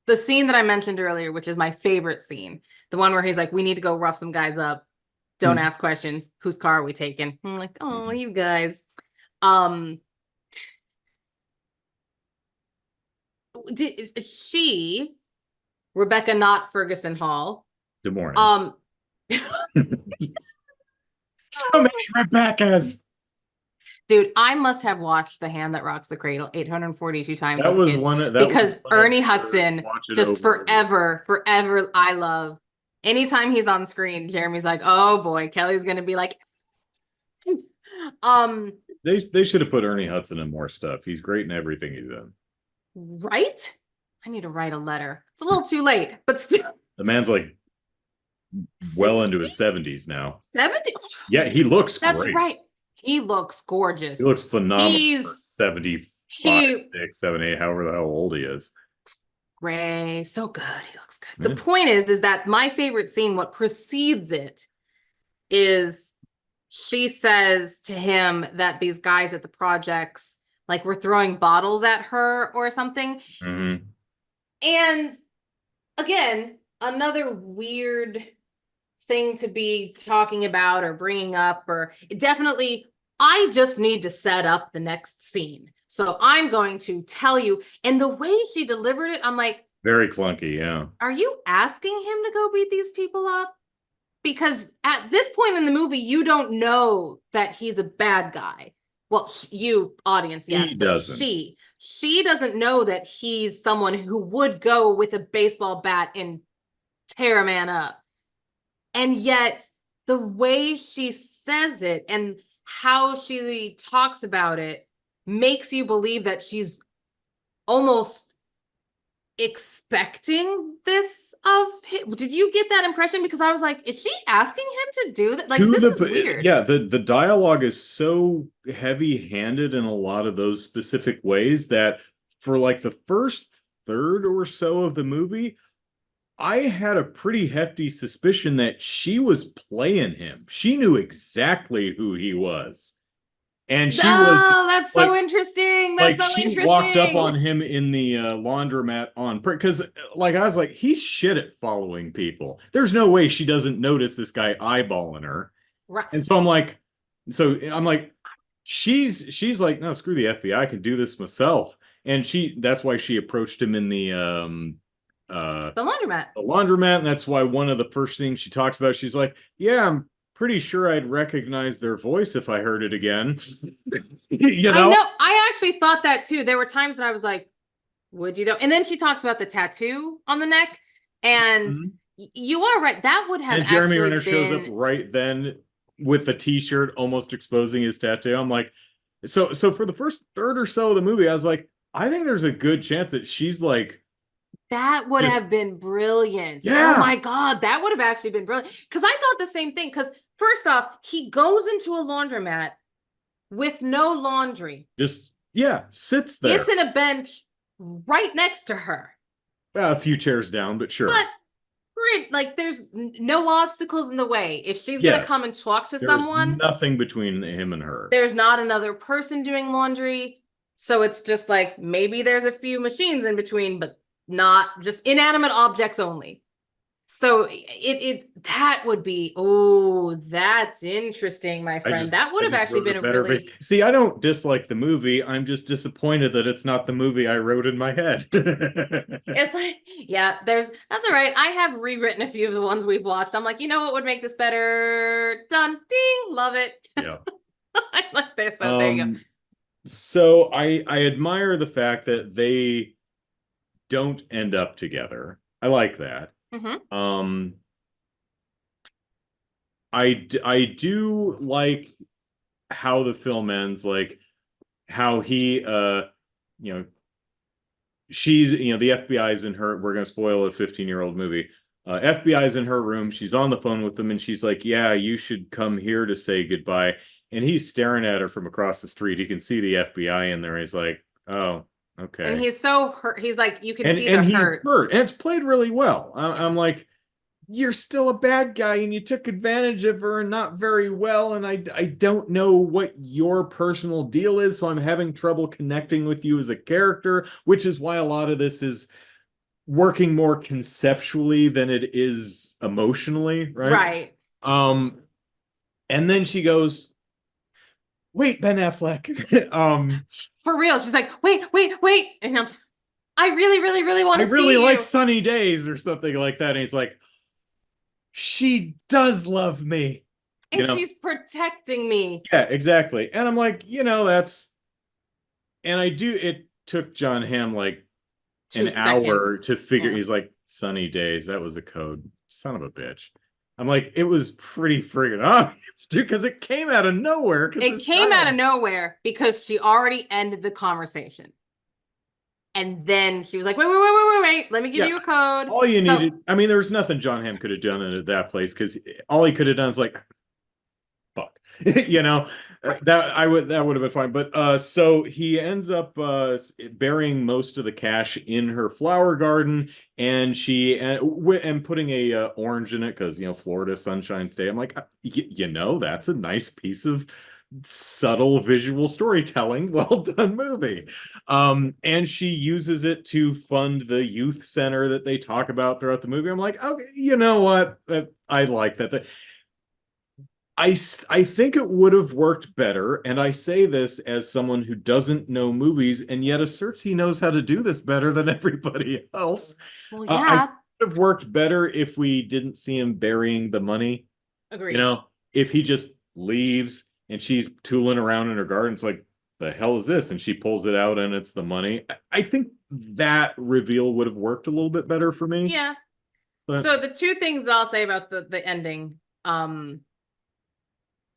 the scene that I mentioned earlier, which is my favorite scene, the one where he's like, we need to go rough some guys up. Don't ask questions. Whose car are we taking? I'm like, oh, you guys. Rebecca, not Ferguson Hall. Good morning. So many Rebeccas. Dude, I must have watched The Hand That Rocks the Cradle 842 times. That was one because Ernie Hudson just forever. I love anytime he's on screen. Jeremy's like, oh boy, Kelly's gonna be like, They should have put Ernie Hudson in more stuff. He's great in everything he's in. Right? I need to write a letter. It's a little too late, but still. The man's like well into his 70s now. 70? Yeah, he looks great. That's right. He looks gorgeous. He looks phenomenal. He's 75, 6, 7, 8, however the hell old he is. Gray, so good. He looks good. Yeah. The point is that my favorite scene, what precedes it, is she says to him that these guys at the projects like were throwing bottles at her or something. Mm-hmm. And again, another weird thing to be talking about or bringing up, or definitely, I just need to set up the next scene. So I'm going to tell you, and the way she delivered it, I'm like, very clunky. Yeah. Are you asking him to go beat these people up? Because at this point in the movie, you don't know that he's a bad guy. Well, you audience, yes, he doesn't. She doesn't know that he's someone who would go with a baseball bat and tear a man up. And yet the way she says it and how she talks about it makes you believe that she's almost expecting this of him. Did you get that impression? Because I was like, is she asking him to do that? Like, this is weird. Yeah, the dialogue is so heavy-handed in a lot of those specific ways that for like the first third or so of the movie, I had a pretty hefty suspicion that she was playing him. She knew exactly who he was. And she was Oh, that's so like, interesting. That's so she walked up on interesting. him in the laundromat because like I was like, he's shit at following people. There's no way she doesn't notice this guy eyeballing her. Right. And so I'm like, she's like, no, screw the FBI, I can do this myself. And that's why she approached him in The laundromat. the laundromat, and that's why one of the first things she talks about, she's like, yeah, I'm pretty sure I'd recognize their voice if I heard it again. You I know? know. I actually thought that too. There were times that I was like, would you know? And then she talks about the tattoo on the neck. And Mhm. you are right. That would have And Jeremy actually Renner shows up been right then with the t-shirt almost exposing his tattoo. I'm like, so for the first third or so of the movie, I was like, I think there's a good chance that she's like, that would just, have been brilliant. Oh yeah, my God, that would have actually been brilliant. Because I thought the same thing. Because first off, he goes into a laundromat with no laundry, just, yeah, sits there. gets in a bench right next to her. A few chairs down, but sure. But like there's no obstacles in the way. If she's gonna come Yes, and talk to there's someone, nothing between him and her. there's not another person doing laundry. So it's just like maybe there's a few machines in between, but not just inanimate objects only. So it's that would be, oh, that's interesting, my friend. That would I have just actually wrote been a a better really See, I don't dislike the movie. I'm just disappointed that it's not the movie I wrote in my head. it's like, yeah, that's all right. I have rewritten a few of the ones we've watched. I'm like, you know what would make this better? Done, ding, love it. Yeah. I like this. So there you go. So I admire the fact that they don't end up together. I like that. Mm-hmm. Um, I do like how the film ends, like how he you know she's the FBI's in her, we're going to spoil a 15-year-old movie. FBI's in her room, she's on the phone with them, and she's like, yeah, you should come here to say goodbye. And he's staring at her from across the street. He can see the FBI in there. He's like, oh, And okay. he's so hurt. He's like, you can see And the he's hurt. hurt, and it's played really well. I'm like, you're still a bad guy, and you took advantage of her, and not very well. And I don't know what your personal deal is, so I'm having trouble connecting with you as a character, which is why a lot of this is working more conceptually than it is emotionally, right? Right. Um, and then she goes, "Wait, Ben Affleck, For real. She's like, wait. And I really, really, really want I to really see like you. Sunny Days," or something like that. And he's like, "She does love me." And she's protecting me. Yeah, exactly. And I'm like, and it took John Hamm like an 2 seconds. hour to figure. Yeah. He's like, Sunny Days, that was a code. Son of a bitch. I'm like, it was pretty friggin' obvious, dude, because it came out of nowhere. It came out of nowhere because she already ended the conversation. And then she was like, wait. Let me give you a code. All you So, needed, I mean, there was nothing John Hamm could have done at that place, because all he could have done is like, fuck. right. That would have been fine. But so he ends up burying most of the cash in her flower garden, and and putting a orange in it, because Florida Sunshine State. I'm like, that's a nice piece of subtle visual storytelling. Well done, movie. And she uses it to fund the youth center that they talk about throughout the movie. I'm like, okay, you know what, I like that. I think it would have worked better, and I say this as someone who doesn't know movies and yet asserts he knows how to do this better than everybody else. Well, I yeah. think it would have worked better if we didn't see him burying the money. Agreed. If he just leaves and she's tooling around in her garden, it's like, the hell is this? And she pulls it out and it's the money. I think that reveal would have worked a little bit better for me. Yeah. But So the two things that I'll say about the ending,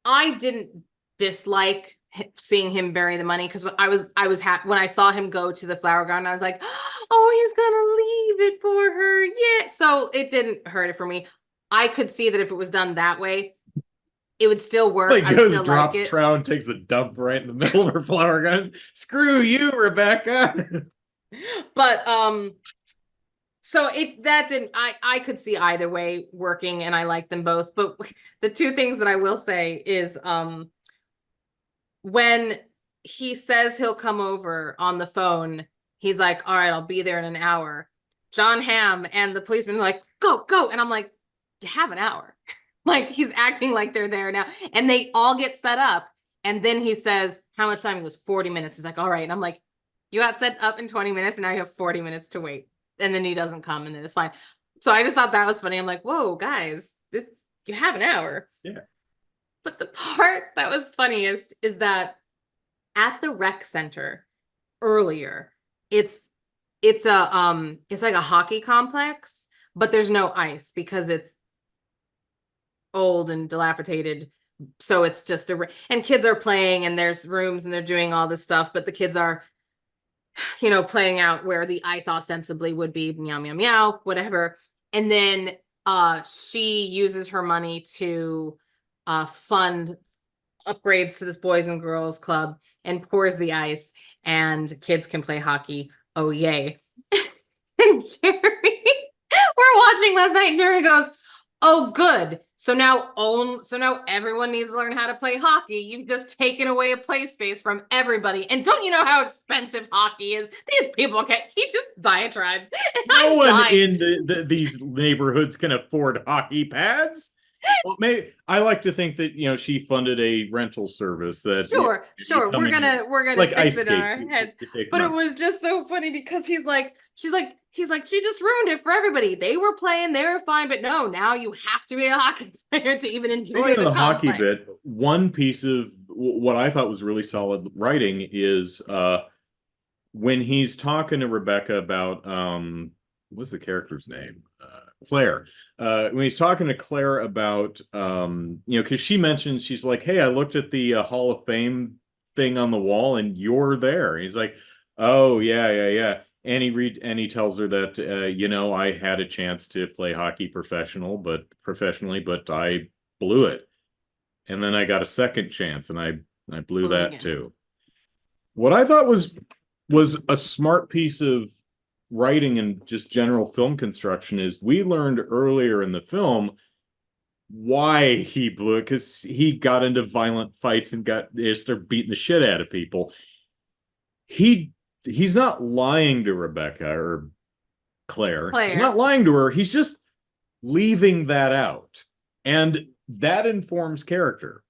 I didn't dislike seeing him bury the money, because I was happy when I saw him go to the flower garden. I was like, oh, he's gonna leave it for her. Yeah. So it didn't hurt it for me. I could see that if it was done that way, it would still work. like I'd goes, still drops like it. trout, and takes a dump right in the middle of her flower garden. Screw you, Rebecca. But so that didn't, I could see either way working, and I like them both. But the two things that I will say is when he says he'll come over on the phone, he's like, all right, I'll be there in an hour. John Hamm and the policeman are like, go, go. And I'm like, you have an hour. Like, he's acting like they're there now. And they all get set up. And then he says, how much time? He goes, 40 minutes. He's like, all right. And I'm like, you got set up in 20 minutes and now you have 40 minutes to wait. And then he doesn't come and then it's fine. So I just thought that was funny. I'm like, whoa, guys, you have an hour. Yeah. But the part that was funniest is that at the rec center earlier, it's it's like a hockey complex, but there's no ice because it's old and dilapidated. So it's just and kids are playing and there's rooms and they're doing all this stuff, but the kids are, playing out where the ice ostensibly would be, meow meow meow, whatever. And then she uses her money to fund upgrades to this boys and girls club and pours the ice, and kids can play hockey. Oh yay. And Jerry, we're watching last night and Jerry goes, oh good, so now everyone needs to learn how to play hockey. You've just taken away a play space from everybody, and don't you know how expensive hockey is? These people can't. He just diatribed. No one in these neighborhoods can afford hockey pads. Well, I like to think that she funded a rental service that sure we're gonna like fix ice it in our skates. heads. But it was just so funny because he's like she just ruined it for everybody. They were playing, they were fine, but no, now you have to be a hockey player to even enjoy the hockey complex. bit. One piece of what I thought was really solid writing is when he's talking to Rebecca about what's the character's name? Claire. When he's talking to Claire about because she mentions, she's like, hey, I looked at the Hall of Fame thing on the wall and you're there. And he's like, oh yeah. And he tells her that I had a chance to play hockey professionally, but I blew it. And then I got a second chance and I blew that too. What I thought was a smart piece of writing and just general film construction is we learned earlier in the film why he blew it, because he got into violent fights and started beating the shit out of people. He's not lying to Rebecca or Claire. He's not lying to her. He's just leaving that out. And that informs character.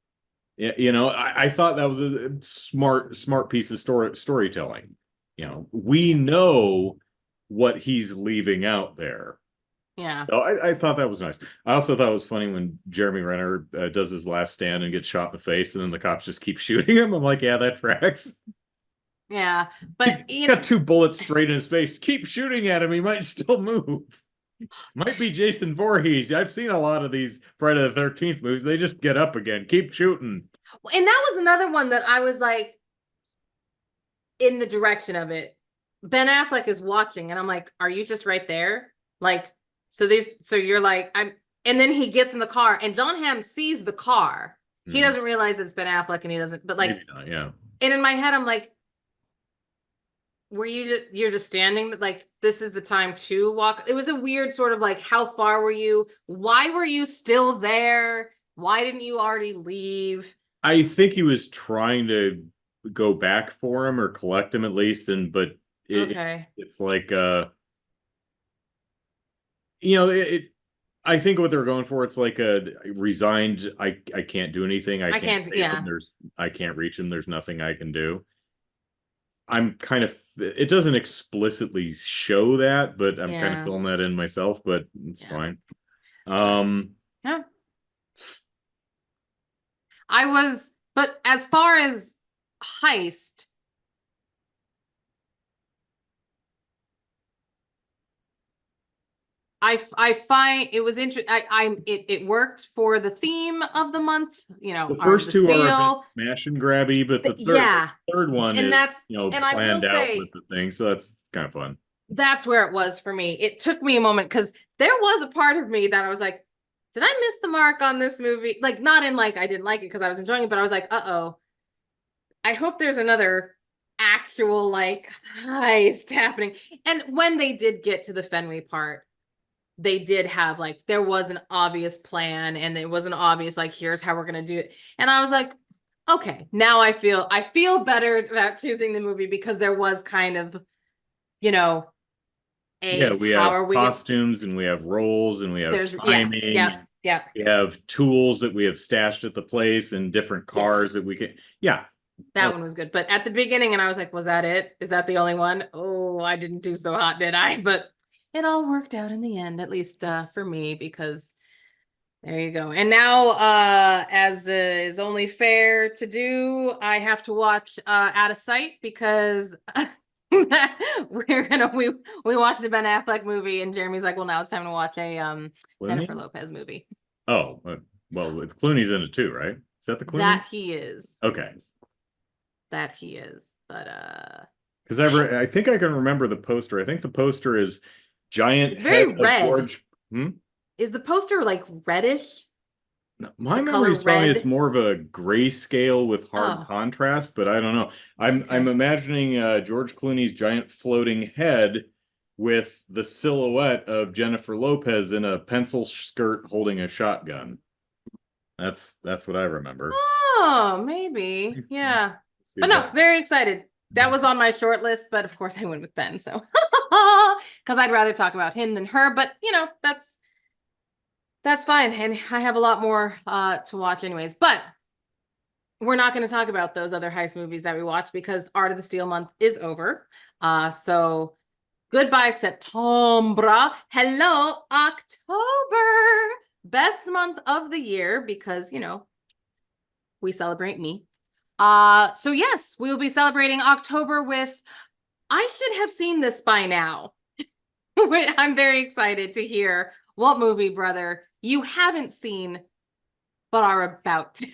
I thought that was a smart piece of storytelling. We know what he's leaving out there. Yeah. So I thought that was nice. I also thought it was funny when Jeremy Renner does his last stand and gets shot in the face, and then the cops just keep shooting him. I'm like, yeah, that tracks. Yeah, but he's got 2 bullets straight in his face. Keep shooting at him. He might still move. Might be Jason Voorhees. I've seen a lot of these Friday the 13th movies. They just get up again. Keep shooting. And that was another one that I was like, in the direction of it. Ben Affleck is watching, and I'm like, are you just right there? Like, so you're like, and then he gets in the car, and John Hamm sees the car. He doesn't realize that it's Ben Affleck, and he doesn't, but like, maybe not, yeah. And in my head, I'm like, you're just standing, like, this is the time to walk. It was a weird sort of like, how far were you? Why were you still there? Why didn't you already leave? I think he was trying to go back for him or collect him at least, it's like I think what they're going for, it's like a resigned, I can't do anything. I can't I can't reach him. There's nothing I can do. I'm kind of, it doesn't explicitly show that, but I'm kind of filling that in myself, but it's fine. Yeah. But as far as heist, I find it was interesting. It worked for the theme of the month. The first two are smash and grabby, but the third one is planned out with the thing. So that's kind of fun. That's where it was for me. It took me a moment because there was a part of me that I was like, did I miss the mark on this movie? Like, not in like I didn't like it because I was enjoying it, but I was like, uh-oh. I hope there's another actual like heist happening. And when they did get to the Fenway part, they did have like, there was an obvious plan and it was an obvious like, here's how we're gonna do it. And I was like, okay, now I feel better about choosing the movie because there was kind of, you know, Yeah, we how have are we costumes and we have roles and we have there's timing. yeah. We have tools that we have stashed at the place and different cars that we can. Yeah. That one was good. But at the beginning, and I was like, was that it? Is that the only one? Oh, I didn't do so hot, did I? But it all worked out in the end, at least for me, because there you go. And now, as is only fair to do, I have to watch Out of Sight because we watched the Ben Affleck movie, and Jeremy's like, well, now it's time to watch a Jennifer Lopez movie. Oh, well, it's Clooney's in it too, right? Is that the Clooney? That he is. Okay. That he is. But because I think I can remember the poster. I think the poster is giant it's very head red. of George. Is the poster like reddish? My memory's telling me it's more of a grayscale with hard contrast, but I don't know. I'm imagining George Clooney's giant floating head with the silhouette of Jennifer Lopez in a pencil skirt holding a shotgun. That's what I remember. Oh, maybe. Yeah. But no, very excited. That was on my short list, but of course I went with Ben, so because I'd rather talk about him than her, but you know, that's fine. And I have a lot more to watch anyways. But we're not going to talk about those other heist movies that we watched because Art of the Steal month is over. So goodbye, September. Hello, October. Best month of the year because, you know, we celebrate me. So yes, we will be celebrating October with, I should have seen this by now. I'm very excited to hear what movie, brother, you haven't seen, but are about to.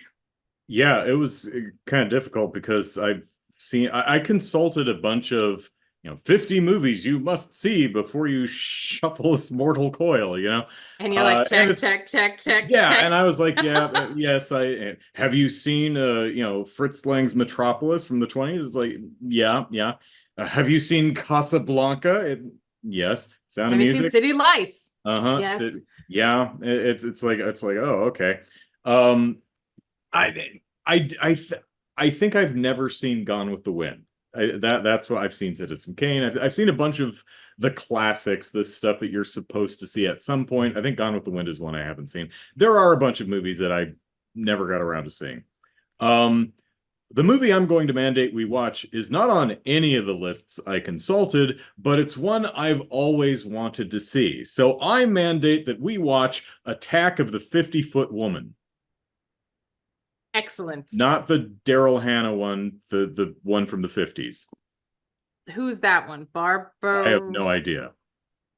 Yeah, it was kind of difficult because I consulted a bunch of 50 movies you must see before you shuffle this mortal coil, And you're like, check. Yeah, and I was like, yeah, yes, have you seen Fritz Lang's Metropolis from the 20s? It's like, yeah. Have you seen Casablanca? Yes. Sound of Music? Have you seen City Lights? Yes. Yeah, it's like, oh, okay. I think I've never seen Gone with the Wind. That's what I've seen. Citizen Kane. I've seen a bunch of the classics, the stuff that you're supposed to see at some point. I think Gone with the Wind is one I haven't seen. There are a bunch of movies that I never got around to seeing. The movie I'm going to mandate we watch is not on any of the lists I consulted, but it's one I've always wanted to see. So I mandate that we watch Attack of the 50-Foot Woman. Excellent. Not the Daryl Hannah one, the one from the 50s. Who's that one? Barbara? I have no idea.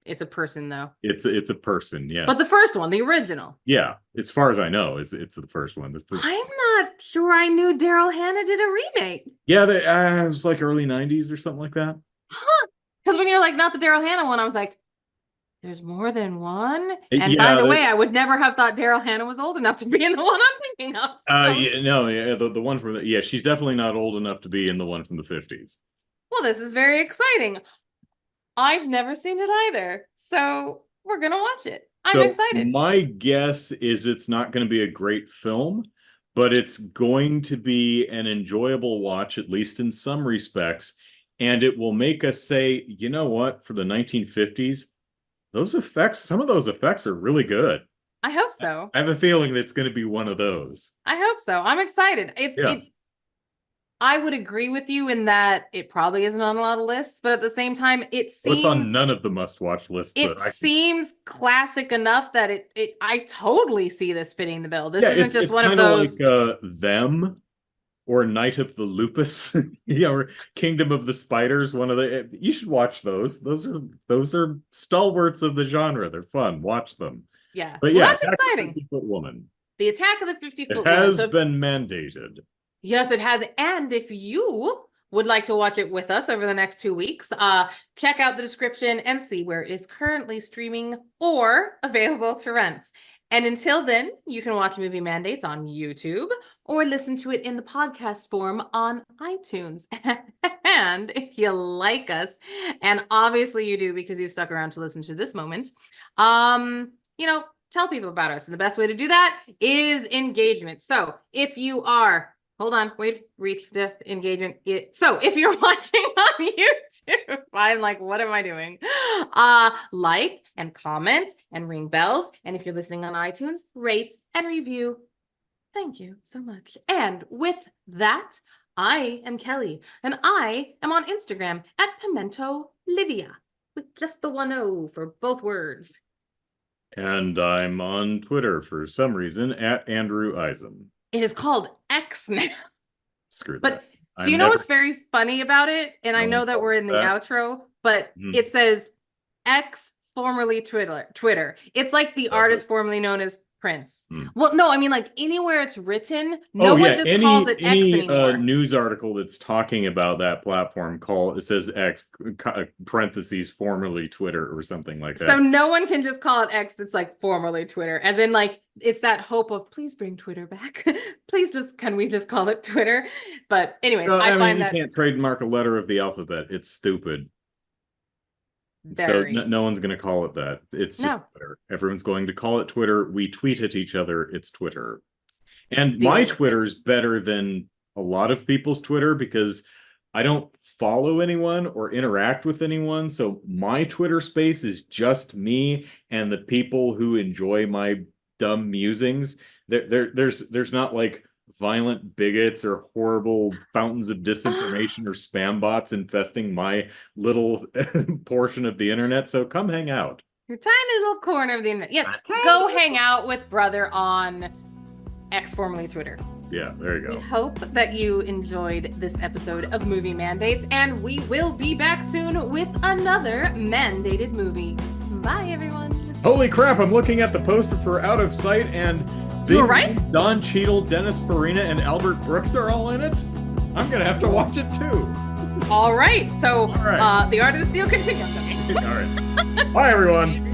It's a person, though. It's a person, yes. But the first one, the original. Yeah, as far as I know, it's the first one. I'm not sure I knew Daryl Hannah did a remake. Yeah, it was like early 90s or something like that. Huh. Because when you're like, not the Daryl Hannah one, I was like, there's more than one? And by the way, I would never have thought Daryl Hannah was old enough to be in the one I'm thinking of. So. The one from she's definitely not old enough to be in the one from the 50s. Well, this is very exciting. I've never seen it either. So we're going to watch it. I'm excited. My guess is it's not going to be a great film, but it's going to be an enjoyable watch, at least in some respects. And it will make us say, you know what, for the 1950s, some of those effects are really good. I hope so. I have a feeling that it's going to be one of those. I hope so. I'm excited. I would agree with you in that it probably isn't on a lot of lists, but at the same time, it seems it's on none of the must-watch lists. It seems classic enough that I totally see this fitting the bill. This isn't just one of those like Them or Night of the Lupus, or Kingdom of the Spiders. You should watch those. Those are stalwarts of the genre. They're fun. Watch them. Yeah, but that's exciting. 50-Foot Woman. The Attack of the 50-Foot Woman has been mandated. Yes, it has. And if you would like to watch it with us over the next 2 weeks, check out the description and see where it is currently streaming or available to rent. And until then, you can watch Movie Mandates on YouTube or listen to it in the podcast form on iTunes. And if you like us, and obviously you do because you've stuck around to listen to this moment, tell people about us. And the best way to do that is engagement. So if you are reach the engagement. So if you're watching on YouTube, I'm like, what am I doing? Like and comment and ring bells. And if you're listening on iTunes, rate and review. Thank you so much. And with that, I am Kelly, and I am on Instagram at Pimento Livia with just the 1 O for both words. And I'm on Twitter for some reason at Andrew Eisen. It is called X now. Screw that. But do you know what's very funny about it? And I know that we're in the outro, but it says X, formerly Twitter. It's like the artist formerly known as Prince. Well, no, I mean, like anywhere it's written, no one just calls it X anymore. News article that's talking about that platform it says X parentheses formerly Twitter or something like that. So no one can just call it X that's like formerly Twitter, as in like it's that hope of please bring Twitter back. Can we just call it Twitter? But anyways, I find that you can't trademark a letter of the alphabet. It's stupid. So no one's going to call it that. It's just Twitter. Everyone's going to call it Twitter. We tweet at each other. It's Twitter. And my Twitter's better than a lot of people's Twitter because I don't follow anyone or interact with anyone. So my Twitter space is just me and the people who enjoy my dumb musings. There's not like violent bigots or horrible fountains of disinformation or spam bots infesting my little portion of the internet. So come hang out. Your tiny little corner of the internet. Yes, go hang out with brother on X, formerly Twitter. Yeah, there you go. We hope that you enjoyed this episode of Movie Mandates, and we will be back soon with another mandated movie. Bye, everyone. Holy crap, I'm looking at the poster for Out of Sight, and you were right? Don Cheadle, Dennis Farina, and Albert Brooks are all in it. I'm going to have to watch it, too. All right. So, The Art of the Steal continues. All right. Bye, everyone.